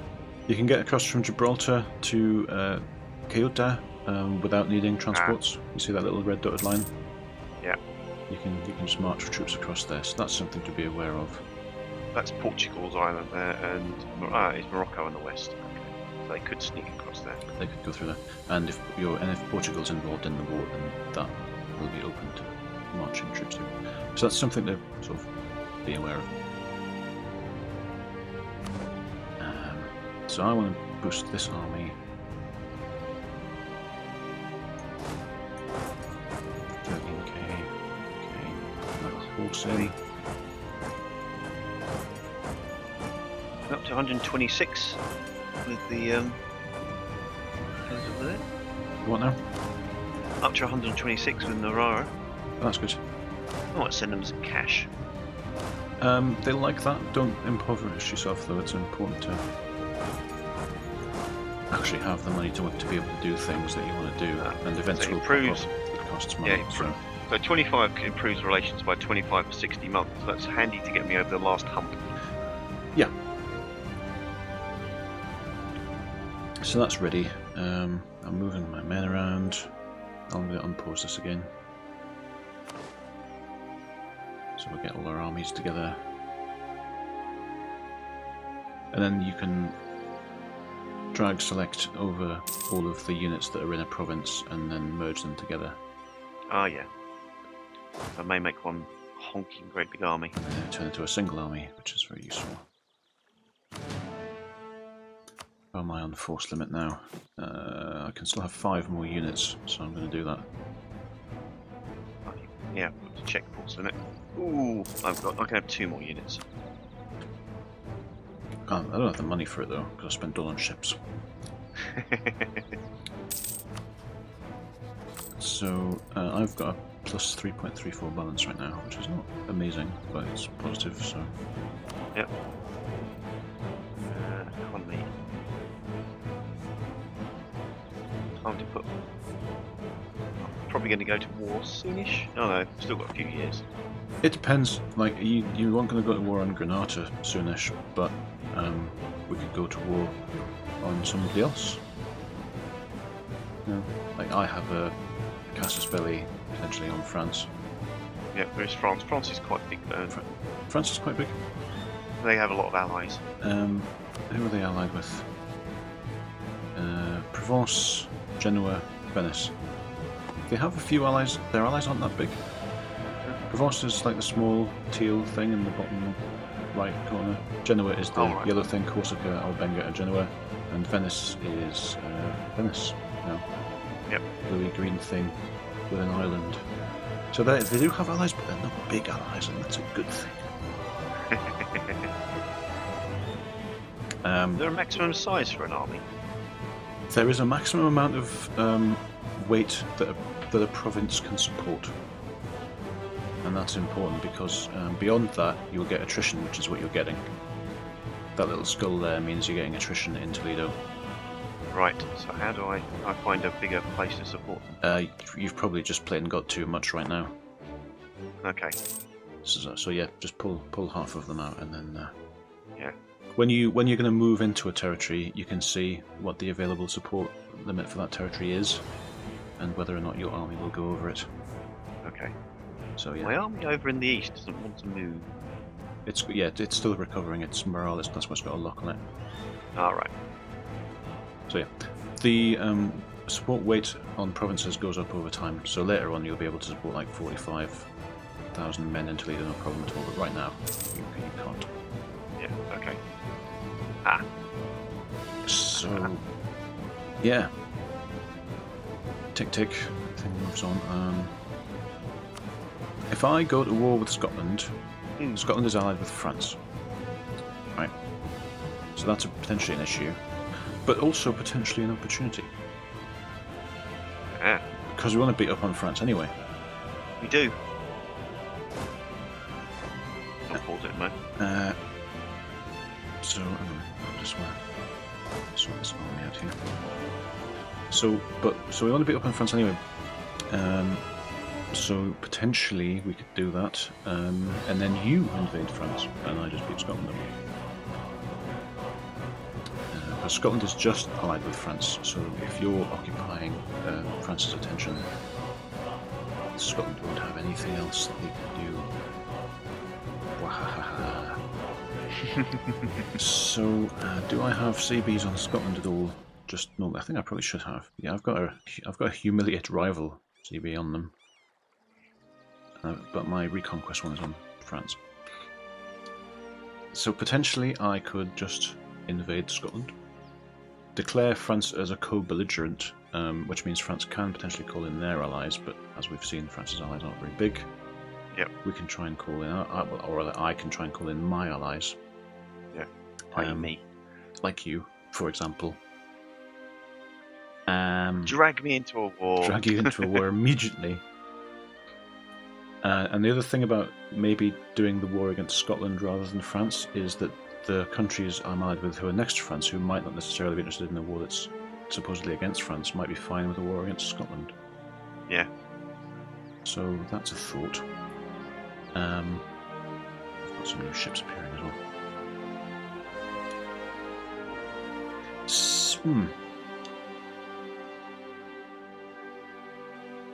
[SPEAKER 1] You can get across from Gibraltar to Ceuta without needing transports. You see that little red dotted line?
[SPEAKER 2] Yeah.
[SPEAKER 1] You can just march troops across there, so that's something to be aware of.
[SPEAKER 2] That's Portugal's island there, and it's Morocco on the west. So they could sneak across there.
[SPEAKER 1] They could go through there, and if Portugal's involved in the war, then that will be open to marching troops through. So that's something to sort of be aware of. So I want to boost this army. 13k. Okay. Horse in.
[SPEAKER 2] Up to 126 with the over there.
[SPEAKER 1] What now?
[SPEAKER 2] Up to 126 with Narara.
[SPEAKER 1] Oh, that's good.
[SPEAKER 2] I might send them some cash.
[SPEAKER 1] They like that. Don't impoverish yourself, though. It's important to actually have the money to be able to do things that you want to do, and events
[SPEAKER 2] So it
[SPEAKER 1] will
[SPEAKER 2] improves-
[SPEAKER 1] pop up that costs money.
[SPEAKER 2] Yeah,
[SPEAKER 1] so.
[SPEAKER 2] So 25 improves relations by 25 for 60 months. That's handy to get me over the last hump.
[SPEAKER 1] Yeah. So that's ready. I'm moving my men around. I'm going to unpause this again. So we'll get all our armies together. And then you can drag select over all of the units that are in a province and then merge them together.
[SPEAKER 2] Ah, yeah. I may make one honking great big army.
[SPEAKER 1] And then turn into a single army, which is very useful. How am I on force limit now? I can still have 5 more units, so I'm going to do that.
[SPEAKER 2] Yeah, I've got to check force limit. Ooh, I can have 2 more units.
[SPEAKER 1] I don't have the money for it though, because I spent all on ships. So I've got a plus 3.34 balance right now, which is not amazing, but it's positive, so...
[SPEAKER 2] Yep. Economy. Time to put... I'm probably going to go to war soonish. Oh no, still got a few years.
[SPEAKER 1] It depends, like, you aren't going to go to war on Granada soonish, but we could go to war on somebody else. You know, like, I have a casus belli potentially on France.
[SPEAKER 2] Yeah, there's France. France is quite big though.
[SPEAKER 1] France is quite big.
[SPEAKER 2] They have a lot of allies.
[SPEAKER 1] Who are they allied with? Provence, Genoa, Venice. They have a few allies. Their allies aren't that big. Provence is like the small teal thing in the bottom right corner. Genoa is the yellow thing. Corsica, Albenga, and Genoa. And Venice is Venice now.
[SPEAKER 2] Yep. Bluey
[SPEAKER 1] green thing with an island. So they do have allies, but they're not big allies, and that's a good thing.
[SPEAKER 2] Is there a maximum size for an army?
[SPEAKER 1] There is a maximum amount of weight that a province can support. And that's important because beyond that, you'll get attrition, which is what you're getting. That little skull there means you're getting attrition in Toledo.
[SPEAKER 2] Right, so how do I find a bigger place to support them?
[SPEAKER 1] You've probably just played and got too much right now.
[SPEAKER 2] Okay.
[SPEAKER 1] So yeah, just pull half of them out, and then
[SPEAKER 2] yeah.
[SPEAKER 1] When you're going to move into a territory, you can see what the available support limit for that territory is, and whether or not your army will go over it.
[SPEAKER 2] Okay.
[SPEAKER 1] So yeah.
[SPEAKER 2] My army over in the east doesn't want to move.
[SPEAKER 1] It's still recovering its morale. That's what's got a lock on it.
[SPEAKER 2] All right.
[SPEAKER 1] So yeah, the support weight on provinces goes up over time. So later on, you'll be able to support like 45,000 men in Toledo, no problem at all. But right now, you can't.
[SPEAKER 2] Yeah. Okay.
[SPEAKER 1] So yeah, tick tick. Thing moves on. If I go to war with Scotland, Scotland is allied with France, right? So that's potentially an issue, but also potentially an opportunity.
[SPEAKER 2] Yeah.
[SPEAKER 1] Because we want to beat up on France anyway.
[SPEAKER 2] We do. I'll pause it, mate.
[SPEAKER 1] So I'll just sort this army out here. So we want to beat up on France anyway. So potentially we could do that, and then you invade France, and I just beat Scotland up. But Scotland is just allied with France, so if you're occupying France's attention, Scotland won't have anything else that they can do. Wahahaha. So, do I have CBs on Scotland at all? Just no. I think I probably should have. Yeah, I've got a humiliate rival CB on them. But my reconquest one is on France. So potentially I could just invade Scotland, declare France as a co-belligerent, which means France can potentially call in their allies, but as we've seen, France's allies aren't very big.
[SPEAKER 2] Yep.
[SPEAKER 1] We can try and call in, or rather I can try and call in my allies.
[SPEAKER 2] Yeah. Me.
[SPEAKER 1] Like you, for example.
[SPEAKER 2] Drag me into a war.
[SPEAKER 1] Drag you into a war immediately. And the other thing about maybe doing the war against Scotland rather than France is that the countries I'm allied with who are next to France, who might not necessarily be interested in a war that's supposedly against France might be fine with a war against Scotland.
[SPEAKER 2] Yeah.
[SPEAKER 1] So that's a thought. I've got some new ships appearing as well.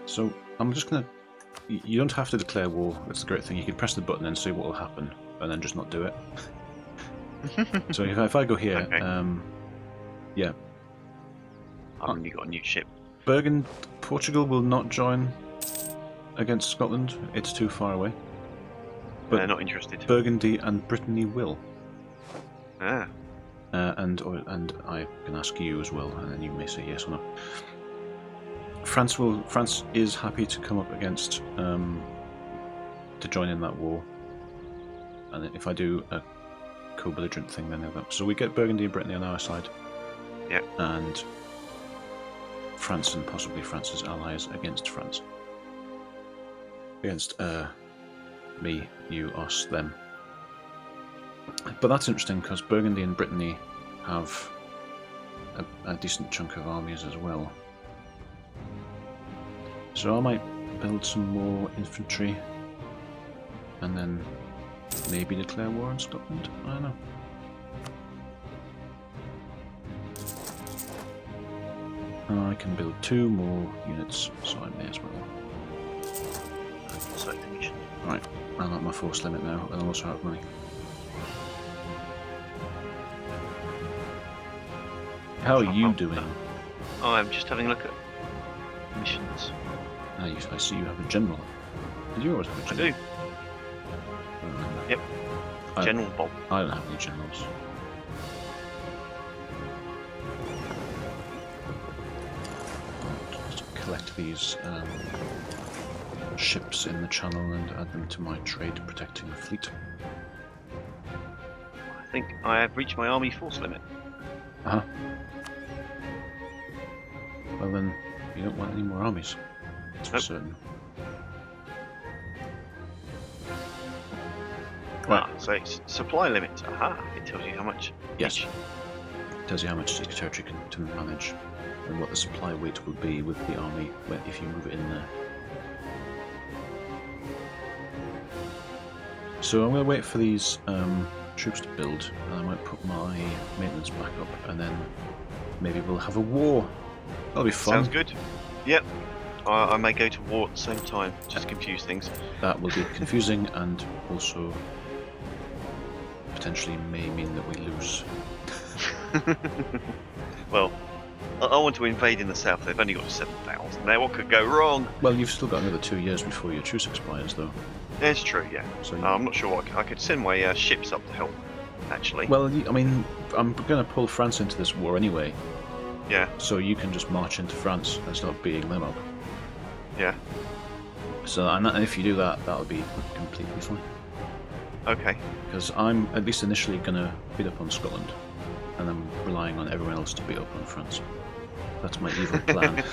[SPEAKER 1] So I'm just gonna. You don't have to declare war. That's the great thing. You can press the button and see what will happen, and then just not do it. So if I go here,
[SPEAKER 2] Okay.
[SPEAKER 1] yeah,
[SPEAKER 2] I've only got a new ship.
[SPEAKER 1] Portugal will not join against Scotland. It's too far away. But
[SPEAKER 2] They're not interested.
[SPEAKER 1] Burgundy and Brittany will.
[SPEAKER 2] Ah.
[SPEAKER 1] And I can ask you as well, and then you may say yes or no. France is happy to come up against to join in that war, and if I do a co-belligerent thing, then they'll go. So we get Burgundy and Brittany on our side.
[SPEAKER 2] Yeah.
[SPEAKER 1] And France and possibly France's allies against France. Against me, you, us, them. But that's interesting because Burgundy and Brittany have a decent chunk of armies as well. So I might build some more infantry and then maybe declare war on Scotland. I don't know. I can build 2 more units, so I may as well. Right, I'm at my force limit now, and I'm also out of money. How are you doing?
[SPEAKER 2] Oh, I'm just having a look at missions.
[SPEAKER 1] I see you have a general. Did you always have a general?
[SPEAKER 2] I do.
[SPEAKER 1] I don't remember.
[SPEAKER 2] Yep. General Bob.
[SPEAKER 1] I don't have any generals. I'll just collect these ships in the channel and add them to my trade protecting fleet.
[SPEAKER 2] I think I have reached my army force limit.
[SPEAKER 1] Uh-huh. Well then, you don't want any more armies. That's for certain. Right.
[SPEAKER 2] Ah, so it's supply limits. Aha, it tells you how much.
[SPEAKER 1] Yes.
[SPEAKER 2] Each.
[SPEAKER 1] It tells you how much each territory can manage and what the supply weight will be with the army if you move it in there. So I'm going to wait for these troops to build, and I might put my maintenance back up, and then maybe we'll have a war. That'll be fun.
[SPEAKER 2] Sounds good. Yep. I may go to war at the same time, just confuse things.
[SPEAKER 1] That will be confusing, and also potentially may mean that we lose.
[SPEAKER 2] Well, I want to invade in the south. They've only got 7,000 now. What could go wrong?
[SPEAKER 1] Well, you've still got another 2 years before your truce expires, though.
[SPEAKER 2] It's true, yeah.
[SPEAKER 1] So
[SPEAKER 2] I'm not sure what I could send my ships up to help, actually.
[SPEAKER 1] Well, I mean, I'm going to pull France into this war anyway.
[SPEAKER 2] Yeah.
[SPEAKER 1] So you can just march into France and start beating them up.
[SPEAKER 2] Yeah.
[SPEAKER 1] So, and if you do that, that'll be completely fine.
[SPEAKER 2] Okay.
[SPEAKER 1] Because I'm at least initially going to beat up on Scotland, and I'm relying on everyone else to beat up on France. That's my evil plan.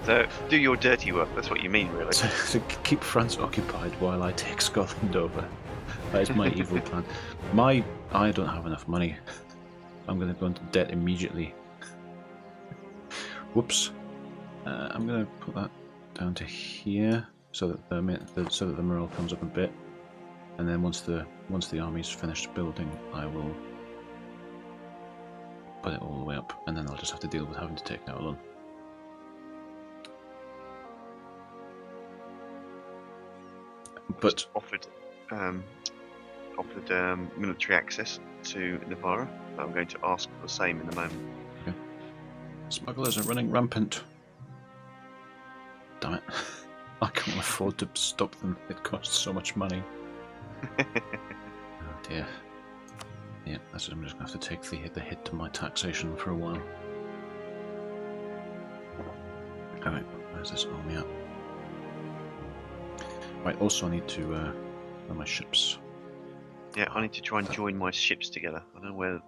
[SPEAKER 2] So, do your dirty work. That's what you mean, really.
[SPEAKER 1] So keep France occupied while I take Scotland over. That is my evil plan. I don't have enough money. I'm going to go into debt immediately. Whoops. I'm going to put that down to here so that the morale comes up a bit, and then once the army's finished building, I will put it all the way up, and then I'll just have to deal with having to take it out alone. But
[SPEAKER 2] offered military access to Navarra. I'm going to ask for the same in a moment.
[SPEAKER 1] Okay. Smugglers are running rampant. Damn it. I can't afford to stop them. It costs so much money. Oh dear. Yeah, that's it. I'm just going to have to take the hit to my taxation for a while. Alright, where's this army at? Right, also I need to run my ships.
[SPEAKER 2] Yeah, I need to try and join my ships together. I don't know where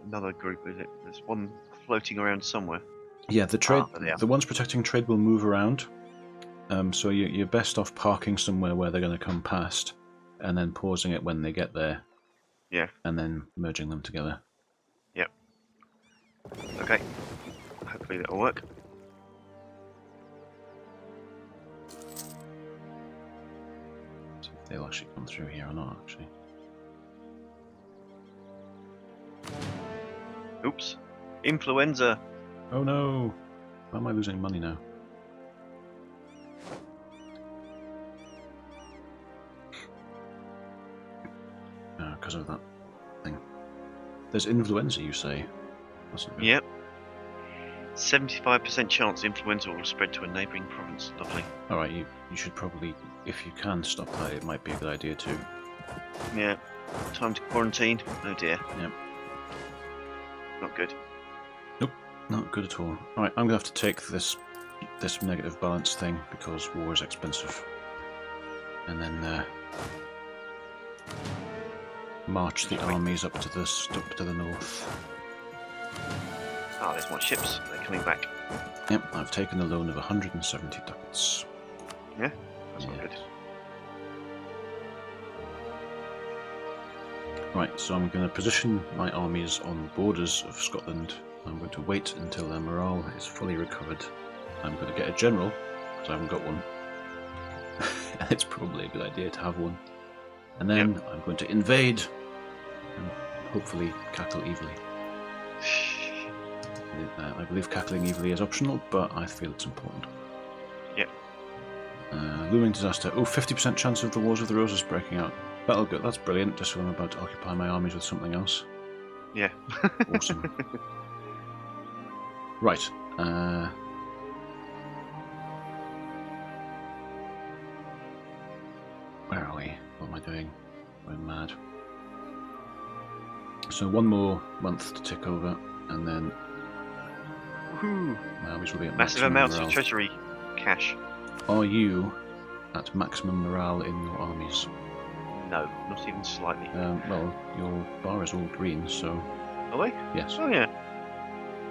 [SPEAKER 2] another group is it. There's one floating around somewhere.
[SPEAKER 1] Yeah, the trade,
[SPEAKER 2] the
[SPEAKER 1] ones protecting trade will move around. So you're best off parking somewhere where they're going to come past, and then pausing it when they get there.
[SPEAKER 2] Yeah.
[SPEAKER 1] And then merging them together.
[SPEAKER 2] Yep. Okay. Hopefully that'll work.
[SPEAKER 1] See if they'll actually come through here or not, actually.
[SPEAKER 2] Oops. Influenza.
[SPEAKER 1] Oh no! Why am I losing money now? Because of that thing. There's influenza, you say? That's not good.
[SPEAKER 2] Yep. 75% chance influenza will spread to a neighbouring province. Lovely.
[SPEAKER 1] Alright, you should probably, if you can stop that, it might be a good idea too.
[SPEAKER 2] Yeah. Time to quarantine. Oh dear.
[SPEAKER 1] Yep.
[SPEAKER 2] Not good.
[SPEAKER 1] Not good at all. Alright, I'm gonna have to take this negative balance thing because war is expensive. And then march the armies up to the north.
[SPEAKER 2] Ah, there's my ships. They're coming back.
[SPEAKER 1] Yep, I've taken a loan of 170 ducats.
[SPEAKER 2] Yeah? That's not
[SPEAKER 1] Yes.
[SPEAKER 2] good.
[SPEAKER 1] Right, so I'm going to position my armies on the borders of Scotland. I'm going to wait until their morale is fully recovered. I'm going to get a general, because I haven't got one. It's probably a good idea to have one. And then I'm going to invade and hopefully cackle evilly. I believe cackling evilly is optional, but I feel it's important.
[SPEAKER 2] Yep.
[SPEAKER 1] Looming disaster. Oh, 50% chance of the Wars of the Roses breaking out. That'll go. That's brilliant, just when I'm about to occupy my armies with something else.
[SPEAKER 2] Yeah.
[SPEAKER 1] Awesome. Right. Where are we? What am I doing? Going mad. So one more month to tick over, and then
[SPEAKER 2] Woohoo!
[SPEAKER 1] my armies will be at
[SPEAKER 2] Massive
[SPEAKER 1] maximum
[SPEAKER 2] amounts
[SPEAKER 1] morale.
[SPEAKER 2] of treasury cash.
[SPEAKER 1] Are you at maximum morale in your armies?
[SPEAKER 2] No, not even slightly.
[SPEAKER 1] Well, your bar is all green, so
[SPEAKER 2] Are they?
[SPEAKER 1] yes.
[SPEAKER 2] Oh yeah.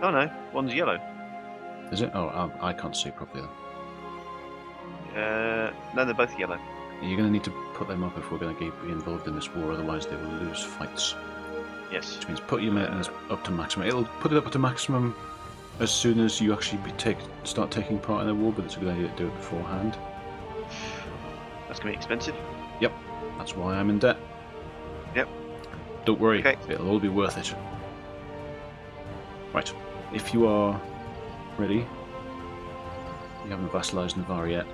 [SPEAKER 2] Oh no, one's yellow.
[SPEAKER 1] Is it? Oh, I can't see properly then.
[SPEAKER 2] No, they're both yellow.
[SPEAKER 1] You're going to need to put them up if we're going to be involved in this war, otherwise they will lose fights.
[SPEAKER 2] Yes.
[SPEAKER 1] Which means put your maintenance up to maximum. It'll put it up to maximum as soon as you actually start taking part in the war, but it's a good idea to do it beforehand.
[SPEAKER 2] That's going to be expensive.
[SPEAKER 1] Yep, that's why I'm in debt.
[SPEAKER 2] Yep.
[SPEAKER 1] Don't worry,
[SPEAKER 2] Okay.
[SPEAKER 1] it'll all be worth it. Right, if you are ready, you haven't vassalised Navarre yet.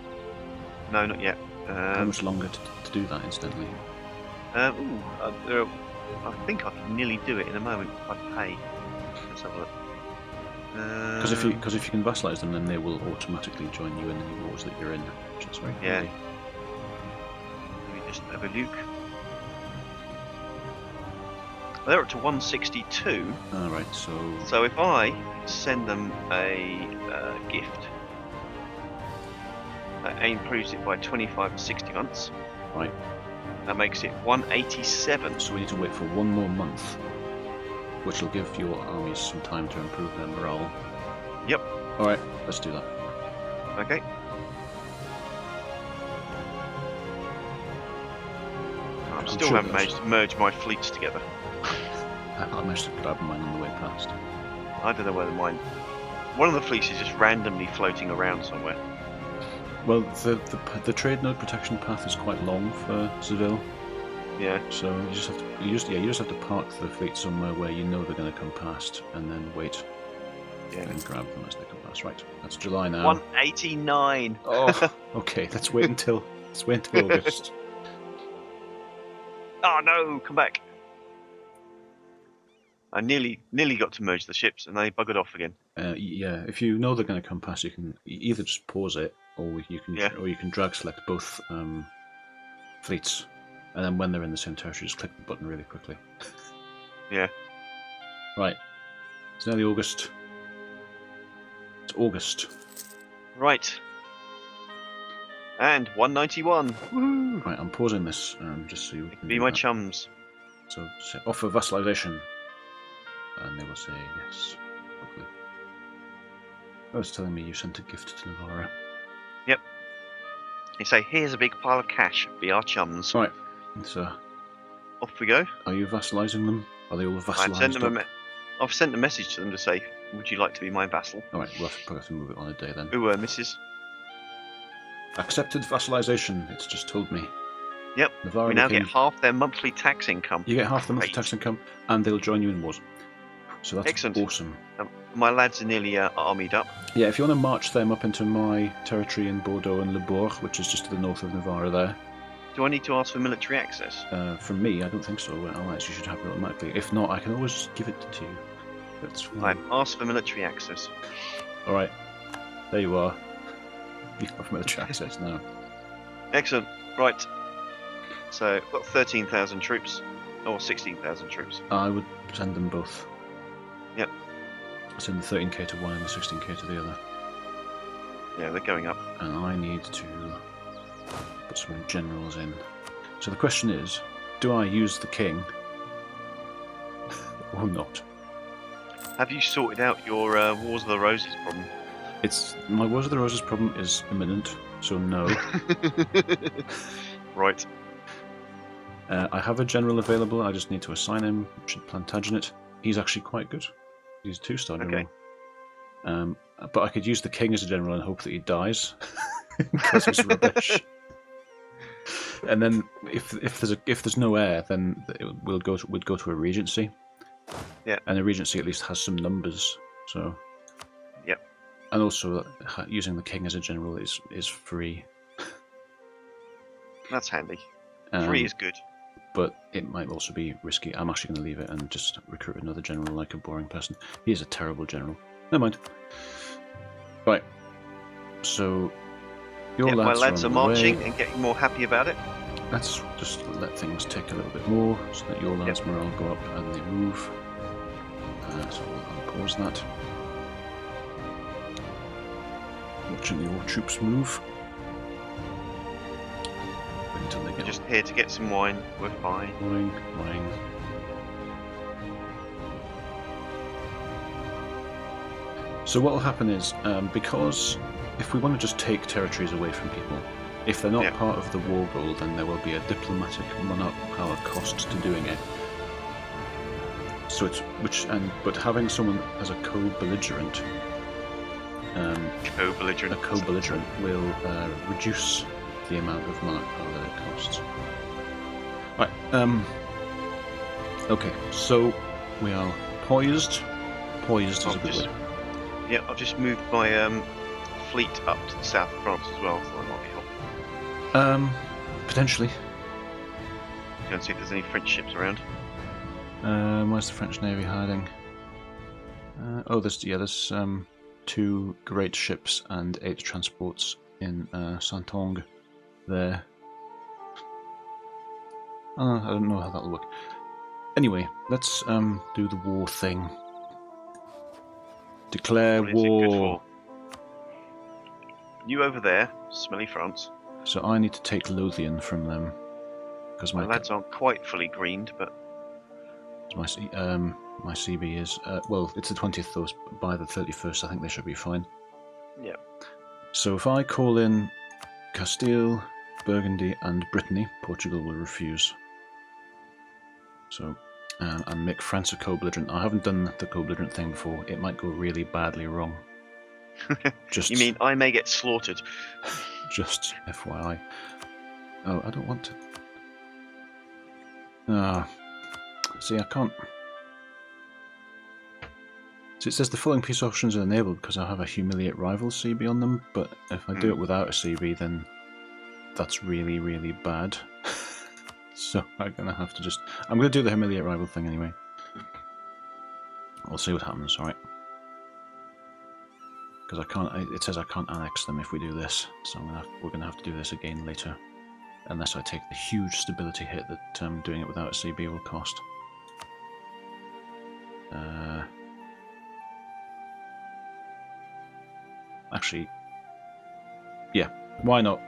[SPEAKER 2] No, not yet.
[SPEAKER 1] How much longer to do that, incidentally?
[SPEAKER 2] I think I can nearly do it in a moment if I pay. Let's have a look.
[SPEAKER 1] Because if you can vassalise them, then they will automatically join you in any wars that you're in, which is very
[SPEAKER 2] Yeah.
[SPEAKER 1] handy.
[SPEAKER 2] Let me just have a look. Well, they're up to 162.
[SPEAKER 1] Alright, so...
[SPEAKER 2] So if I send them a gift, that improves it by 25 to 60 months.
[SPEAKER 1] Right.
[SPEAKER 2] That makes it 187.
[SPEAKER 1] So we need to wait for one more month, which will give your armies some time to improve their morale.
[SPEAKER 2] Yep.
[SPEAKER 1] Alright, let's do that.
[SPEAKER 2] Okay. I still
[SPEAKER 1] sure
[SPEAKER 2] haven't managed to merge my fleets together.
[SPEAKER 1] I managed to grab mine on the way past.
[SPEAKER 2] I don't know whether mine. One of the fleets is just randomly floating around somewhere.
[SPEAKER 1] Well, the trade node protection path is quite long for Seville,
[SPEAKER 2] Yeah.
[SPEAKER 1] so you just have to park the fleet somewhere where you know they're going to come past, and then wait
[SPEAKER 2] Yeah.
[SPEAKER 1] and grab them as they come past. Right, that's July now.
[SPEAKER 2] 189.
[SPEAKER 1] Oh, okay. Let's wait until August.
[SPEAKER 2] Oh no! Come back. I nearly got to merge the ships, and they buggered off again.
[SPEAKER 1] Yeah, if you know they're going to come past, you can either just pause it, or you can drag select both fleets, and then when they're in the same territory, just click the button really quickly.
[SPEAKER 2] Yeah.
[SPEAKER 1] Right. It's nearly August. It's August.
[SPEAKER 2] Right. And 191. Woo!
[SPEAKER 1] Right, I'm pausing this just so you can
[SPEAKER 2] Be
[SPEAKER 1] do
[SPEAKER 2] my
[SPEAKER 1] that.
[SPEAKER 2] chums.
[SPEAKER 1] So say offer vassalization, and they will say yes. Hopefully. Oh, it's telling me you sent a gift to Navarra.
[SPEAKER 2] Yep. They say, here's a big pile of cash. Be our chums.
[SPEAKER 1] Right. So,
[SPEAKER 2] Off we go.
[SPEAKER 1] are you vassalizing them? Are they all vassalized?
[SPEAKER 2] I've sent a message to them to say, Would you like to be my vassal?
[SPEAKER 1] Alright, we'll probably have to move it on a day then.
[SPEAKER 2] Ooh, Mrs.
[SPEAKER 1] Accepted vassalization, it's just told me.
[SPEAKER 2] Yep.
[SPEAKER 1] Navarra
[SPEAKER 2] We now
[SPEAKER 1] became...
[SPEAKER 2] get half their monthly tax income.
[SPEAKER 1] You get half the monthly
[SPEAKER 2] Great.
[SPEAKER 1] tax income, and they'll join you in wars. So that's
[SPEAKER 2] Excellent.
[SPEAKER 1] awesome.
[SPEAKER 2] My lads are nearly armied up.
[SPEAKER 1] Yeah, if you want to march them up into my territory in Bordeaux and Le Bourg, which is just to the north of Navarra there.
[SPEAKER 2] Do I need to ask for military access?
[SPEAKER 1] From me, I don't think so. Allies, you should have it automatically. If not, I can always give it to you. That's fine.
[SPEAKER 2] I've asked for military access.
[SPEAKER 1] Alright, there you are. You have military access now.
[SPEAKER 2] Excellent. Right. So, we've got 13,000 troops. Or 16,000 troops.
[SPEAKER 1] I would send them both.
[SPEAKER 2] Yep.
[SPEAKER 1] Send the 13k to one and the 16k to the other.
[SPEAKER 2] Yeah, they're going up.
[SPEAKER 1] And I need to put some generals in. So the question is, do I use the king or not?
[SPEAKER 2] Have you sorted out your Wars of the Roses problem?
[SPEAKER 1] My Wars of the Roses problem is imminent, so no.
[SPEAKER 2] Right.
[SPEAKER 1] I have a general available, I just need to assign him, Plantagenet. He's actually quite good. He's a 2-star general.
[SPEAKER 2] Okay.
[SPEAKER 1] But I could use the king as a general and hope that he dies, because he's rubbish. And then if there's no heir, then we'd go to a regency.
[SPEAKER 2] Yeah.
[SPEAKER 1] And a regency at least has some numbers, so.
[SPEAKER 2] Yep.
[SPEAKER 1] And also using the king as a general is free.
[SPEAKER 2] That's handy. Free is good.
[SPEAKER 1] But it might also be risky. I'm actually going to leave it and just recruit another general like a boring person. He is a terrible general. Never mind. Right. So, your
[SPEAKER 2] my lads are marching
[SPEAKER 1] away.
[SPEAKER 2] and getting more happy about it.
[SPEAKER 1] Let's just let things take a little bit more so that your lads' morale go up and they move. So I'll pause that. Watching your troops move. Until they get
[SPEAKER 2] Just here to get some wine. We're fine.
[SPEAKER 1] Wine. So what will happen is, because if we want to just take territories away from people, if they're not part of the war goal, then there will be a diplomatic monarch power cost to doing it. So but having someone as a co-belligerent,
[SPEAKER 2] co-belligerent
[SPEAKER 1] will reduce the amount of monarch power that it costs. Right. Okay. So we are poised. Poised is a good word.
[SPEAKER 2] Yeah, I've just moved my fleet up to the south of France as well, so that might be helpful.
[SPEAKER 1] Potentially.
[SPEAKER 2] Go and see if there's any French ships around.
[SPEAKER 1] Where's the French Navy hiding? There's 2 great ships and 8 transports in Saint-Onge there. I don't know how that'll work. Anyway, let's do the war thing. Declare war.
[SPEAKER 2] You over there, smelly France.
[SPEAKER 1] So I need to take Lothian from them because
[SPEAKER 2] my lads aren't quite fully greened, but
[SPEAKER 1] my CB is it's the 20th though. By the 31st, I think they should be fine.
[SPEAKER 2] Yeah.
[SPEAKER 1] So if I call in Castile, Burgundy, and Brittany, Portugal will refuse. So. And make France a co-belligerent. I haven't done the co-belligerent thing before. It might go really badly wrong.
[SPEAKER 2] You mean I may get slaughtered?
[SPEAKER 1] Just FYI. Oh, I don't want to. See, I can't. So it says the following peace options are enabled because I have a humiliate rival CB on them, but if I do it without a CB, then that's really, really bad. So I'm gonna have to I'm gonna do the humiliate rival thing anyway. We'll see what happens, alright? Because it says I can't annex them if we do this, so we're gonna have to do this again later. Unless I take the huge stability hit that doing it without a CB will cost. Actually, yeah, why not?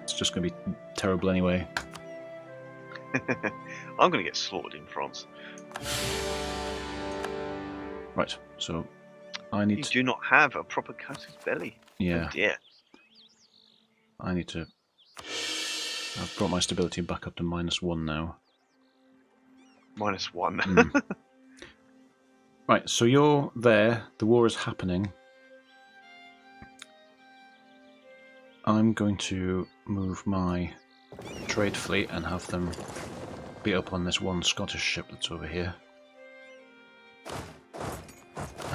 [SPEAKER 1] It's just gonna be terrible anyway.
[SPEAKER 2] I'm going to get slaughtered in France.
[SPEAKER 1] Right, so I need
[SPEAKER 2] You do not have a proper casus belli.
[SPEAKER 1] Yeah.
[SPEAKER 2] Oh dear.
[SPEAKER 1] I need to. I've brought my stability back up to -1 now.
[SPEAKER 2] -1.
[SPEAKER 1] Right, so you're there. The war is happening. I'm going to move my trade fleet and have them be up on this one Scottish ship that's over here.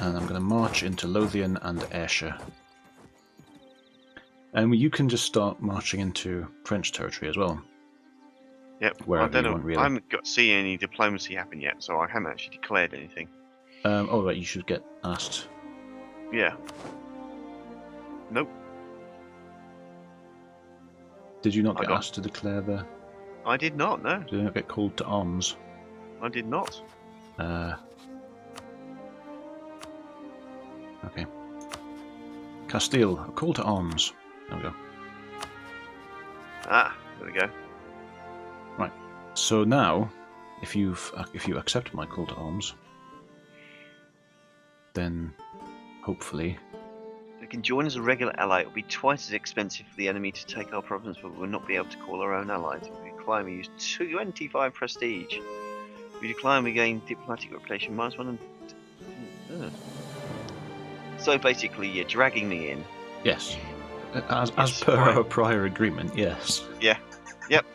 [SPEAKER 1] And I'm going to march into Lothian and Ayrshire. And you can just start marching into French territory as well.
[SPEAKER 2] Yep.
[SPEAKER 1] Wherever
[SPEAKER 2] I don't
[SPEAKER 1] you
[SPEAKER 2] know.
[SPEAKER 1] want, really.
[SPEAKER 2] I haven't got see any diplomacy happen yet, so I haven't actually declared anything.
[SPEAKER 1] Oh, right, you should get asked.
[SPEAKER 2] Yeah. Nope.
[SPEAKER 1] Did you not get asked to declare the...
[SPEAKER 2] I did not, no.
[SPEAKER 1] Did you not get called to arms?
[SPEAKER 2] I did not.
[SPEAKER 1] Okay. Castile, a call to arms. There we go.
[SPEAKER 2] Ah, there we go.
[SPEAKER 1] Right. So now, if you accept my call to arms, then hopefully
[SPEAKER 2] They can join as a regular ally. It will be twice as expensive for the enemy to take our province, but we will not be able to call our own allies. If we decline, we use 25 prestige. If we decline, we gain diplomatic reputation -1. So basically, you're dragging me in.
[SPEAKER 1] yes, as per our prior agreement, yes.
[SPEAKER 2] Yeah. Yep.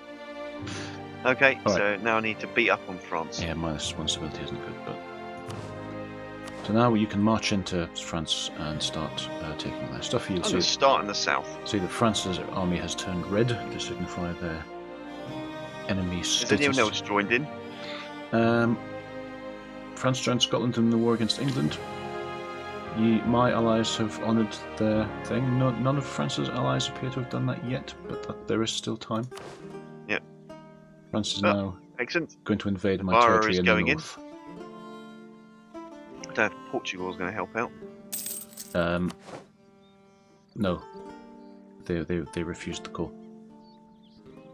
[SPEAKER 2] Okay,
[SPEAKER 1] All
[SPEAKER 2] so
[SPEAKER 1] right.
[SPEAKER 2] now I need to beat up on France.
[SPEAKER 1] Yeah, -1 stability isn't good, but so now you can march into France and start taking their stuff. You'll
[SPEAKER 2] I'm going to start in the south.
[SPEAKER 1] see that France's army has turned red to signify their enemy status.
[SPEAKER 2] Has anyone else joined in?
[SPEAKER 1] France joined Scotland in the war against England. My allies have honoured their thing. None of France's allies appear to have done that yet, but there is still time.
[SPEAKER 2] Yep.
[SPEAKER 1] France is now
[SPEAKER 2] excellent.
[SPEAKER 1] going to invade my
[SPEAKER 2] Navarra
[SPEAKER 1] territory
[SPEAKER 2] is
[SPEAKER 1] in
[SPEAKER 2] going
[SPEAKER 1] the
[SPEAKER 2] in.
[SPEAKER 1] north.
[SPEAKER 2] I don't know if Portugal is going to help out.
[SPEAKER 1] No. They refused the call.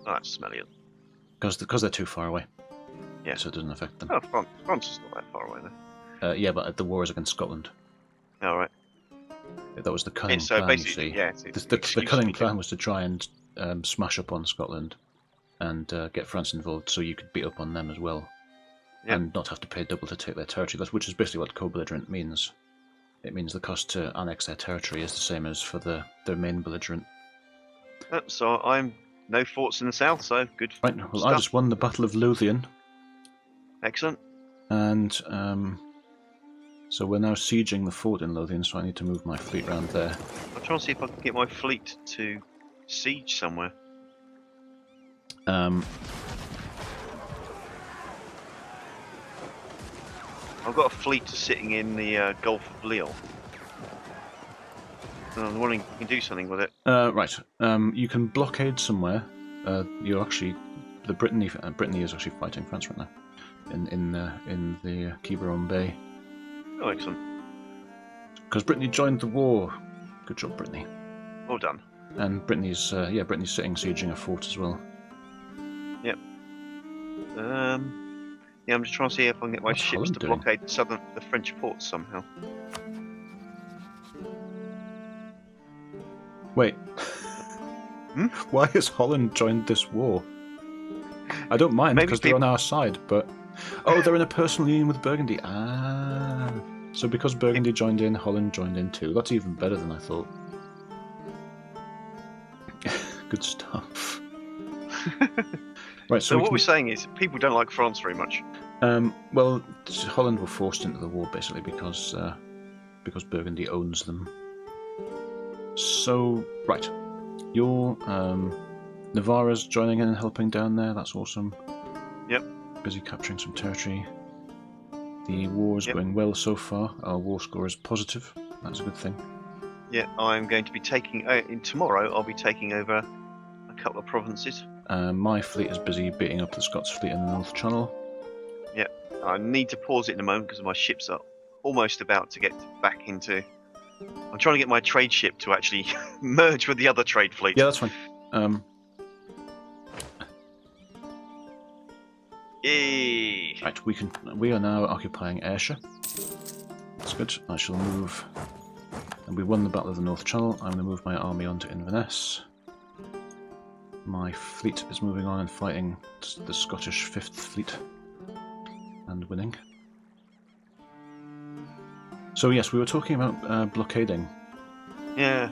[SPEAKER 2] Oh, that's smelly.
[SPEAKER 1] Because they're too far away.
[SPEAKER 2] Yeah.
[SPEAKER 1] So it doesn't affect them.
[SPEAKER 2] Oh, France is not that far away, though.
[SPEAKER 1] Yeah, but the war is against Scotland.
[SPEAKER 2] All right.
[SPEAKER 1] That was the cunning
[SPEAKER 2] So
[SPEAKER 1] plan, you
[SPEAKER 2] basically,
[SPEAKER 1] see.
[SPEAKER 2] yeah.
[SPEAKER 1] The cunning plan was to try and smash up on Scotland and get France involved so you could beat up on them as well.
[SPEAKER 2] Yep.
[SPEAKER 1] And not have to pay double to take their territory, which is basically what co-belligerent means. It means the cost to annex their territory is the same as for their main belligerent.
[SPEAKER 2] So I'm no forts in the south, so good.
[SPEAKER 1] Right, well,
[SPEAKER 2] stuff.
[SPEAKER 1] I just won the Battle of Lothian.
[SPEAKER 2] Excellent.
[SPEAKER 1] And so we're now sieging the fort in Lothian, so I need to move my fleet around there.
[SPEAKER 2] I'm trying to see if I can get my fleet to siege somewhere. I've got a fleet sitting in the Gulf of Lille. And I'm wondering if you can do something with it.
[SPEAKER 1] Right. You can blockade somewhere. You're actually Brittany is actually fighting France right now, in the Quiberon Bay.
[SPEAKER 2] Oh, excellent.
[SPEAKER 1] Because Brittany joined the war. Good job, Brittany.
[SPEAKER 2] Well done.
[SPEAKER 1] And Brittany's sitting sieging a fort as well.
[SPEAKER 2] Yep. Yeah, I'm just trying to see if I can get my
[SPEAKER 1] What's
[SPEAKER 2] ships
[SPEAKER 1] Holland
[SPEAKER 2] to
[SPEAKER 1] doing?
[SPEAKER 2] blockade the French ports somehow.
[SPEAKER 1] Wait. Why has Holland joined this war? I don't mind because they're on our side, but they're in a personal union with Burgundy. Ah, so because Burgundy joined in, Holland joined in too. That's even better than I thought. Good stuff. Right,
[SPEAKER 2] so what we're saying is people don't like France very much.
[SPEAKER 1] Well, Holland were forced into the war basically because Burgundy owns them. So, right, your Navarra's joining in and helping down there. That's awesome.
[SPEAKER 2] Yep.
[SPEAKER 1] Busy capturing some territory. The war is going well so far. Our war score is positive. That's a good thing.
[SPEAKER 2] Yeah, I'm going to be taking tomorrow. I'll be taking over a couple of provinces.
[SPEAKER 1] My fleet is busy beating up the Scots fleet in the North Channel.
[SPEAKER 2] Yeah, I need to pause it in a moment because my ships are almost about to get back into. I'm trying to get my trade ship to actually merge with the other trade fleet.
[SPEAKER 1] Yeah, that's fine.
[SPEAKER 2] Yay!
[SPEAKER 1] Right, we are now occupying Ayrshire. That's good. I shall move. And we won the Battle of the North Channel. I'm going to move my army onto Inverness. My fleet is moving on and fighting the Scottish 5th Fleet. And winning. So yes, we were talking about blockading.
[SPEAKER 2] Yeah.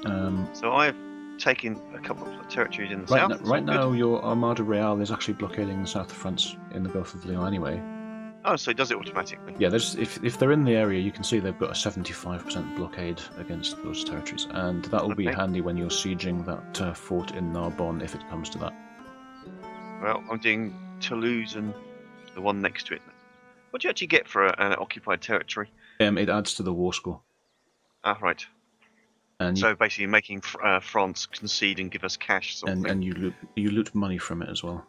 [SPEAKER 1] Um,
[SPEAKER 2] So I've taken a couple of territories in the
[SPEAKER 1] right
[SPEAKER 2] south.
[SPEAKER 1] now,
[SPEAKER 2] It's all
[SPEAKER 1] right
[SPEAKER 2] good.
[SPEAKER 1] now, your Armada Real is actually blockading the south of France in the Gulf of Lion anyway.
[SPEAKER 2] Oh, so it does it automatically.
[SPEAKER 1] Yeah, if they're in the area, you can see they've got a 75% blockade against those territories, and that will be
[SPEAKER 2] Okay.
[SPEAKER 1] handy when you're sieging that fort in Narbonne if it comes to that.
[SPEAKER 2] Well, I'm doing Toulouse and the one next to it. What do you actually get for an occupied territory?
[SPEAKER 1] It adds to the war score,
[SPEAKER 2] Ah, right.
[SPEAKER 1] and
[SPEAKER 2] So basically making France concede and give us cash sort of thing.
[SPEAKER 1] and you loot money from it as well.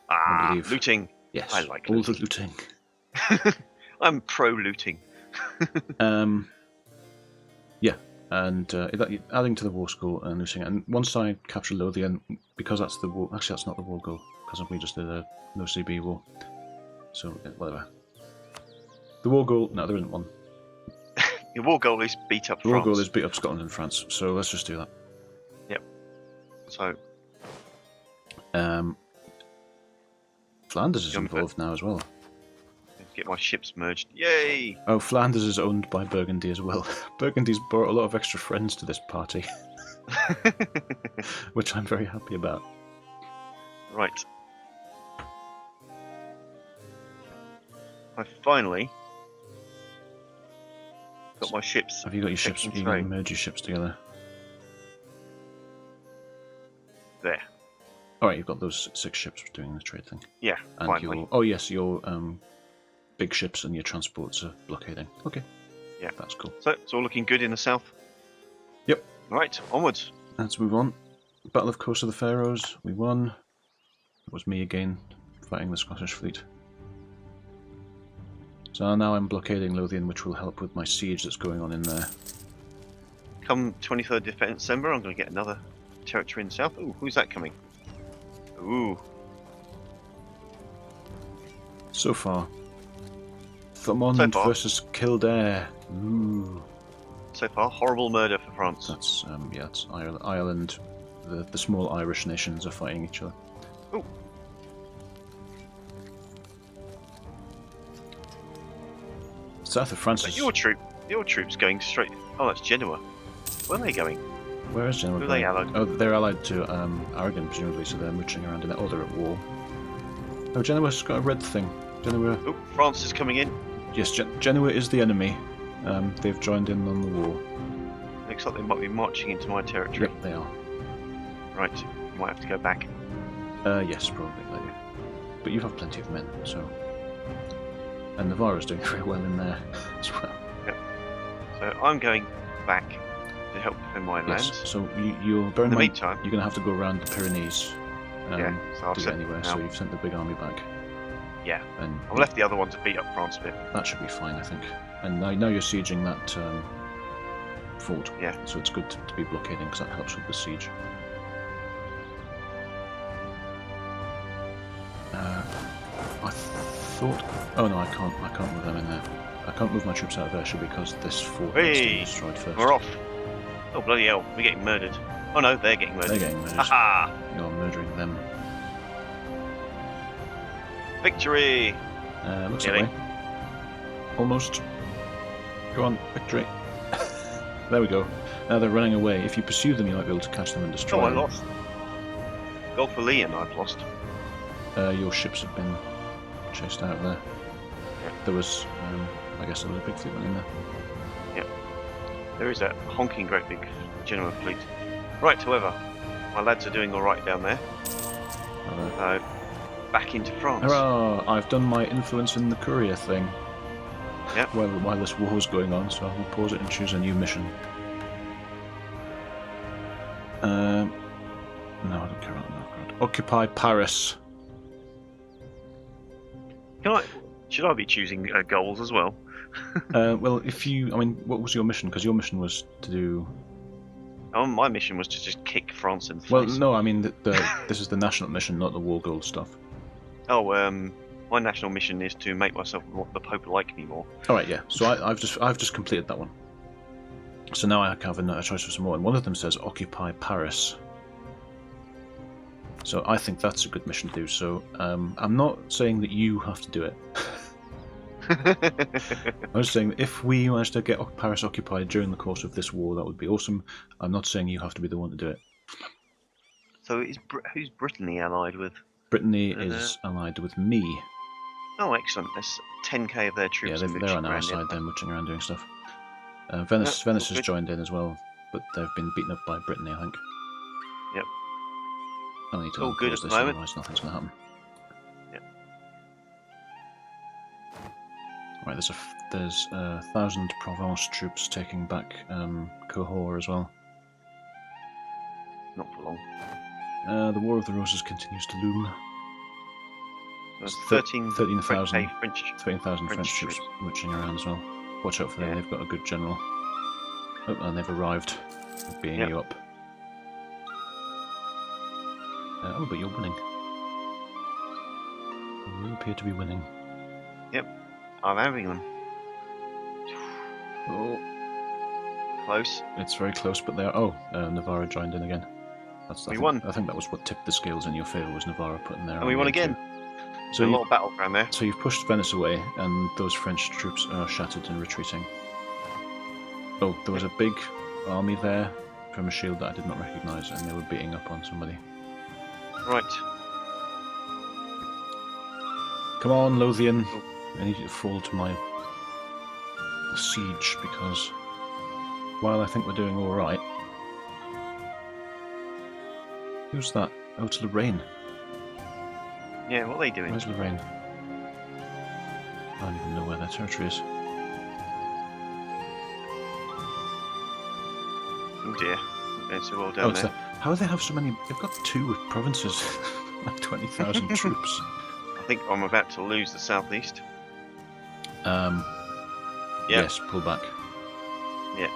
[SPEAKER 2] Ah,
[SPEAKER 1] believe.
[SPEAKER 2] looting.
[SPEAKER 1] Yes,
[SPEAKER 2] I like
[SPEAKER 1] all
[SPEAKER 2] looting.
[SPEAKER 1] the looting.
[SPEAKER 2] I'm pro looting.
[SPEAKER 1] Yeah, and adding to the war score and losing. And once I capture Lothian, because that's the war. Actually, that's not the war goal because we just did a no CB war. So whatever. The war goal. No, there isn't one.
[SPEAKER 2] Your war goal is beat up
[SPEAKER 1] The war
[SPEAKER 2] France.
[SPEAKER 1] goal is beat up Scotland and France. So let's just do that.
[SPEAKER 2] Yep. So
[SPEAKER 1] Flanders is
[SPEAKER 2] Going for it.
[SPEAKER 1] involved now as well.
[SPEAKER 2] get my ships merged. Yay!
[SPEAKER 1] Oh, Flanders is owned by Burgundy as well. Burgundy's brought a lot of extra friends to this party, which I'm very happy about.
[SPEAKER 2] Right. I finally got my ships.
[SPEAKER 1] Have you got your ships?
[SPEAKER 2] taking
[SPEAKER 1] You
[SPEAKER 2] through.
[SPEAKER 1] can merge your ships together.
[SPEAKER 2] There.
[SPEAKER 1] All right, you've got those 6 ships doing the trade thing.
[SPEAKER 2] Yeah,
[SPEAKER 1] And
[SPEAKER 2] finally.
[SPEAKER 1] your big ships and your transports are blockading. Okay.
[SPEAKER 2] Yeah.
[SPEAKER 1] That's cool.
[SPEAKER 2] So it's all looking good in the south.
[SPEAKER 1] Yep.
[SPEAKER 2] Right, onwards.
[SPEAKER 1] Let's move on. Battle of Coast of the Faroes. We won. It was me again, fighting the Scottish fleet. So now I'm blockading Lothian, which will help with my siege that's going on in there.
[SPEAKER 2] Come 23rd December, I'm going to get another territory in the south. Ooh, who's that coming? Ooh,
[SPEAKER 1] So far. Thomond
[SPEAKER 2] So far.
[SPEAKER 1] versus Kildare. Ooh.
[SPEAKER 2] so far, horrible murder for France.
[SPEAKER 1] That's, it's Ireland. The small Irish nations are fighting each other.
[SPEAKER 2] Ooh.
[SPEAKER 1] South of France
[SPEAKER 2] But
[SPEAKER 1] is...
[SPEAKER 2] your troops going straight. Oh, that's Genoa. Where are they going?
[SPEAKER 1] Where is Genoa?
[SPEAKER 2] Who are they
[SPEAKER 1] going?
[SPEAKER 2] allied?
[SPEAKER 1] Oh, they're allied to Aragon, presumably, so they're mooching around in it. Oh, they're at war. Oh, Genoa's got a red thing. Genoa...
[SPEAKER 2] Oh, France is coming in.
[SPEAKER 1] Yes, Genoa is the enemy. They've joined in on the war.
[SPEAKER 2] Looks like they might be marching into my territory.
[SPEAKER 1] Yep, they are.
[SPEAKER 2] Right, might have to go back.
[SPEAKER 1] Yes, probably later. But you have plenty of men, so... And Navarro's doing very well in there as well.
[SPEAKER 2] So I'm going back to help defend my
[SPEAKER 1] Yes,
[SPEAKER 2] lands.
[SPEAKER 1] so you'll bear
[SPEAKER 2] In
[SPEAKER 1] in
[SPEAKER 2] the
[SPEAKER 1] mind,
[SPEAKER 2] meantime,
[SPEAKER 1] you're going to have to go around the Pyrenees
[SPEAKER 2] yeah, so I've
[SPEAKER 1] to get
[SPEAKER 2] sent
[SPEAKER 1] anywhere,
[SPEAKER 2] now.
[SPEAKER 1] so you've sent the big army back.
[SPEAKER 2] Yeah.
[SPEAKER 1] And
[SPEAKER 2] I've left the other one to beat up France a bit.
[SPEAKER 1] that should be fine, I think. And now you're sieging that fort,
[SPEAKER 2] Yeah.
[SPEAKER 1] so it's good to be blockading because that helps with the siege. I thought... Oh no, I can't move them in there. I can't move my troops out of Ayrshire because this fort needs to be
[SPEAKER 2] Hey,
[SPEAKER 1] destroyed first.
[SPEAKER 2] we're off. Oh bloody hell, we're getting murdered. Oh no, they're getting murdered.
[SPEAKER 1] They're getting murdered.
[SPEAKER 2] Haha!
[SPEAKER 1] You're murdering them.
[SPEAKER 2] Victory!
[SPEAKER 1] Looks
[SPEAKER 2] Really?
[SPEAKER 1] that way. Almost. Go on, victory. There we go. Now they're running away. If you pursue them, you might be able to catch them and destroy
[SPEAKER 2] Oh, I
[SPEAKER 1] them.
[SPEAKER 2] lost. Gulf of Lion, I've lost.
[SPEAKER 1] Your ships have been chased out of there.
[SPEAKER 2] Yeah.
[SPEAKER 1] There was, I guess there was a big fleet one in there.
[SPEAKER 2] There is a honking great big Genoa fleet. Right, however, my lads are doing alright down there. Back into France.
[SPEAKER 1] Hurrah! I've done my influence in the courier thing.
[SPEAKER 2] Yep.
[SPEAKER 1] While this war's going on, so I'll pause it and choose a new mission. No, I don't care about Novgorod. Occupy Paris.
[SPEAKER 2] Should I be choosing goals as well?
[SPEAKER 1] Well, what was your mission? Because your mission was to do...
[SPEAKER 2] My mission was to just kick France in the face.
[SPEAKER 1] Well, no, I mean, this is the national mission, not the war goal stuff.
[SPEAKER 2] Oh, my national mission is to make myself the Pope like me more.
[SPEAKER 1] Alright, yeah, so I've just completed that one. So now I have a choice for some more, and one of them says Occupy Paris. So I think that's a good mission to do, so I'm not saying that you have to do it. I was saying, if we manage to get Paris occupied during the course of this war, that would be awesome. I'm not saying you have to be the one to do it.
[SPEAKER 2] So who's Brittany allied with?
[SPEAKER 1] Brittany is allied with me.
[SPEAKER 2] Oh, excellent. There's 10k of their troops.
[SPEAKER 1] Yeah, they're on our
[SPEAKER 2] around
[SPEAKER 1] side.
[SPEAKER 2] nearby.
[SPEAKER 1] They're mooching around doing stuff. Venice
[SPEAKER 2] all
[SPEAKER 1] has
[SPEAKER 2] good.
[SPEAKER 1] joined in as well, but they've been beaten up by Brittany, I think.
[SPEAKER 2] Yep.
[SPEAKER 1] I need to
[SPEAKER 2] All good
[SPEAKER 1] unpause
[SPEAKER 2] at the
[SPEAKER 1] this,
[SPEAKER 2] moment.
[SPEAKER 1] otherwise nothing's going to happen.
[SPEAKER 2] Yep.
[SPEAKER 1] Right, there's 1,000 Provence troops taking back Cahors as well.
[SPEAKER 2] Not for long.
[SPEAKER 1] The War of the Roses continues to loom.
[SPEAKER 2] There's
[SPEAKER 1] 13,000
[SPEAKER 2] French
[SPEAKER 1] troops marching around as well. Watch out for them, they've got a good general. Oh, and they've arrived, beating you up. Oh, but you're winning. You appear to be winning.
[SPEAKER 2] Yep, I'm having them.
[SPEAKER 1] Oh,
[SPEAKER 2] Close.
[SPEAKER 1] it's very close, but they are. Oh, Navarra joined in again.
[SPEAKER 2] We won.
[SPEAKER 1] I think that was what tipped the scales in your favour, was Navarra putting their.
[SPEAKER 2] And we won again. So a lot of battleground there.
[SPEAKER 1] So you've pushed Venice away, and those French troops are shattered and retreating. Oh, there was a big army there from a shield that I did not recognise, and they were beating up on somebody.
[SPEAKER 2] Right.
[SPEAKER 1] Come on, Lothian. I need you to fall to my siege, because while I think we're doing alright... Who's that? Oh, it's Lorraine.
[SPEAKER 2] Yeah, what are they doing?
[SPEAKER 1] Where's Lorraine? I don't even know where their territory is.
[SPEAKER 2] Oh dear. Okay, so well down there.
[SPEAKER 1] How do they have so many? They've got 2 provinces, like 20,000 troops.
[SPEAKER 2] I think I'm about to lose the southeast.
[SPEAKER 1] Yes, pull back.
[SPEAKER 2] Yeah.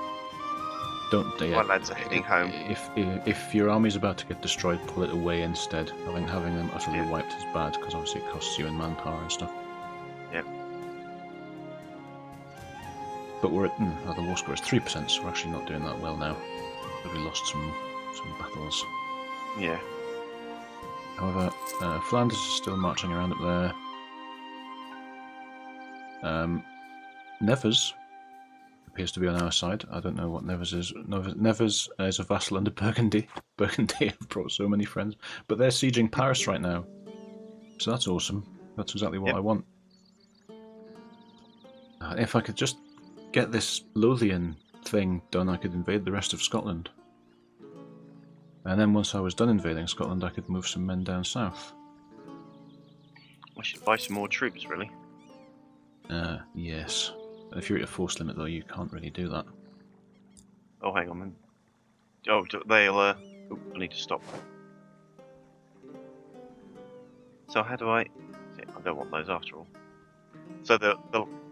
[SPEAKER 1] Don't.
[SPEAKER 2] My lads are heading home.
[SPEAKER 1] If your army's about to get destroyed, pull it away instead. I think having them utterly wiped is bad, because obviously it costs you in manpower and stuff.
[SPEAKER 2] Yep.
[SPEAKER 1] But we're at the war score is 3%, so we're actually not doing that well now. But we lost some battles.
[SPEAKER 2] Yeah.
[SPEAKER 1] However, Flanders is still marching around up there. Nevers appears to be on our side. I don't know what Nevers is. Nevers is a vassal under Burgundy. Burgundy have brought so many friends. But they're sieging Paris right now. So that's awesome. That's exactly what I want. If I could just get this Lothian thing done, I could invade the rest of Scotland. And then once I was done invading Scotland, I could move some men down south.
[SPEAKER 2] I should buy some more troops, really.
[SPEAKER 1] Yes. If you're at a force limit, though, you can't really do that.
[SPEAKER 2] Oh, hang on, man. Oh, they'll. I need to stop. So how do I? I don't want those after all. So the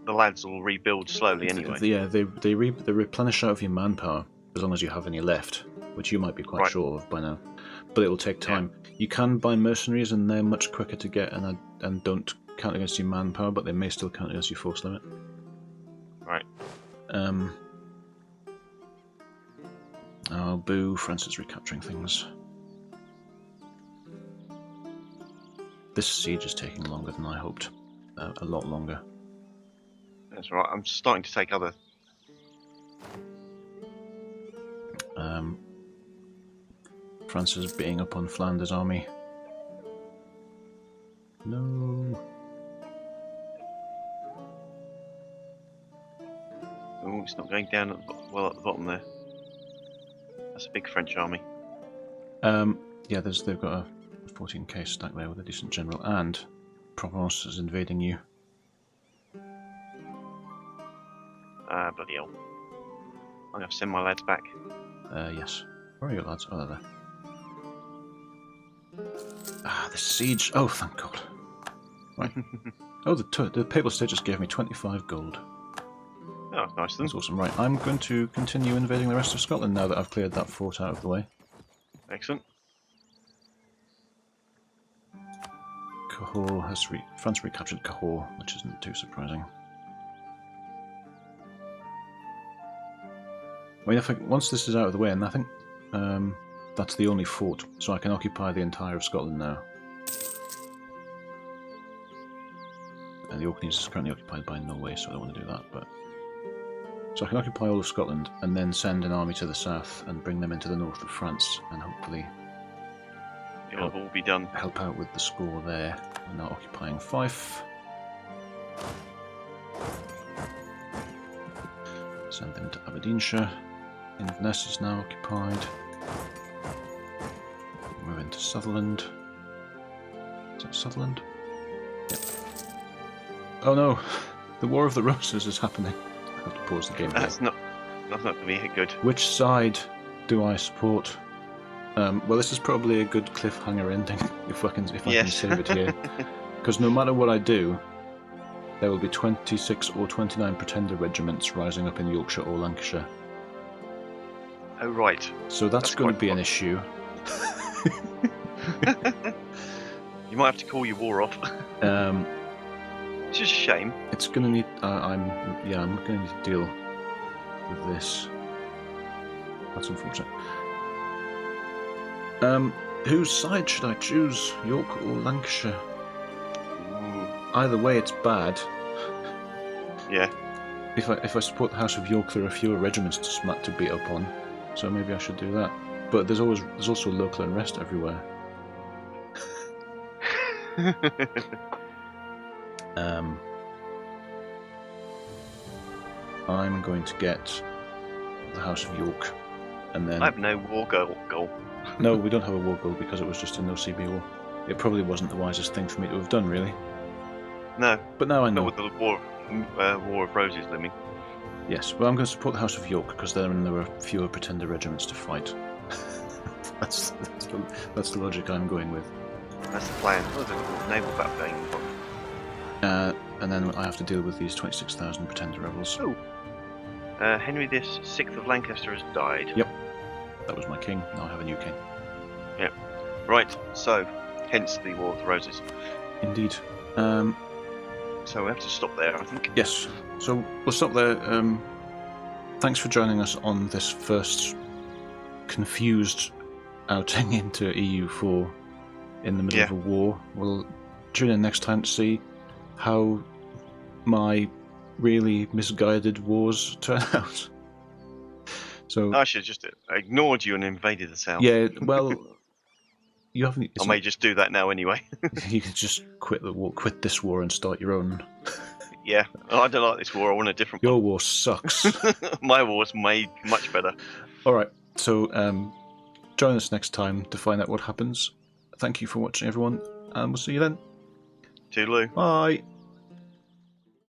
[SPEAKER 2] lads will rebuild slowly anyway.
[SPEAKER 1] Yeah, they replenish out of your manpower as long as you have any left, which you might be quite sure of by now. But it will take time. Yeah. You can buy mercenaries, and they're much quicker to get, and don't count against your manpower, but they may still count against your force limit.
[SPEAKER 2] Right.
[SPEAKER 1] Oh, boo! France is recapturing things. This siege is taking longer than I hoped. A lot longer.
[SPEAKER 2] That's right. I'm starting to take other.
[SPEAKER 1] France is beating up on Flanders' army. No.
[SPEAKER 2] Oh, it's not going down at the bottom there. That's a big French army.
[SPEAKER 1] Yeah, they've got a 14k stack there with a decent general, and Provence is invading you.
[SPEAKER 2] Ah, bloody hell. I'm going to send my lads back.
[SPEAKER 1] Yes. Where are your lads? Oh, they're there. Ah, the siege. Oh, thank God. Right. Oh, the Papal State just gave me 25 gold.
[SPEAKER 2] Oh, that's nice then.
[SPEAKER 1] That's awesome. Right, I'm going to continue invading the rest of Scotland now that I've cleared that fort out of the way.
[SPEAKER 2] Excellent.
[SPEAKER 1] Cahors has France recaptured Cahors, which isn't too surprising. I mean, once this is out of the way, and I think that's the only fort, so I can occupy the entire of Scotland now. And the Orkneys is currently occupied by Norway, so I don't want to do that. But so I can occupy all of Scotland and then send an army to the south and bring them into the north of France, and hopefully
[SPEAKER 2] It'll all be done.
[SPEAKER 1] help out with the score there. We're now occupying Fife. Send them to Aberdeenshire. Inverness is now occupied. Move into Sutherland. Is that Sutherland? Yep. Oh no! The War of the Roses is happening. I have to pause the game.
[SPEAKER 2] That's not going to be good.
[SPEAKER 1] Which side do I support? Well, this is probably a good cliffhanger ending if I can save it here. Because no matter what I do, there will be 26 or 29 Pretender regiments rising up in Yorkshire or Lancashire.
[SPEAKER 2] Oh right.
[SPEAKER 1] So that's going to be an issue.
[SPEAKER 2] You might have to call your war off. It's just a shame.
[SPEAKER 1] It's going to need. I'm going to need to deal with this. That's unfortunate. Whose side should I choose? York or Lancashire?
[SPEAKER 2] Ooh.
[SPEAKER 1] Either way, it's bad.
[SPEAKER 2] Yeah.
[SPEAKER 1] If I support the House of York, there are fewer regiments to beat up on, so maybe I should do that. But there's also local unrest everywhere. I'm going to get the House of York, and then
[SPEAKER 2] I have no war goal.
[SPEAKER 1] No, we don't have a war goal because it was just a no CB war. It probably wasn't the wisest thing for me to have done, really.
[SPEAKER 2] No.
[SPEAKER 1] But now I know.
[SPEAKER 2] Not with the War of Roses looming.
[SPEAKER 1] Yes, well, I'm going to support the House of York because then there are fewer Pretender regiments to fight. that's the logic I'm going with.
[SPEAKER 2] That's the plan. Oh, there's a naval battle going on.
[SPEAKER 1] And then I have to deal with these 26,000 Pretender rebels.
[SPEAKER 2] Oh. Henry VI of Lancaster has died.
[SPEAKER 1] Yep. That was my king. Now I have a new king.
[SPEAKER 2] Yep. Right. So, hence the War of the Roses.
[SPEAKER 1] Indeed.
[SPEAKER 2] So we have to stop there, I think.
[SPEAKER 1] Yes. So we'll stop there. Thanks for joining us on this first confused outing into EU4 in the middle of a war. We'll tune in next time to see how my really misguided wars turn out. So
[SPEAKER 2] I should have just ignored you and invaded the south.
[SPEAKER 1] Yeah, well, you haven't.
[SPEAKER 2] I may just do that now anyway.
[SPEAKER 1] You can just quit the war, quit this war, and start your own.
[SPEAKER 2] Yeah, I don't like this war. I want a different
[SPEAKER 1] Your war sucks.
[SPEAKER 2] My war's made much better.
[SPEAKER 1] All right, so join us next time to find out what happens. Thank you for watching, everyone, and we'll see you then.
[SPEAKER 2] Toodaloo.
[SPEAKER 1] Bye.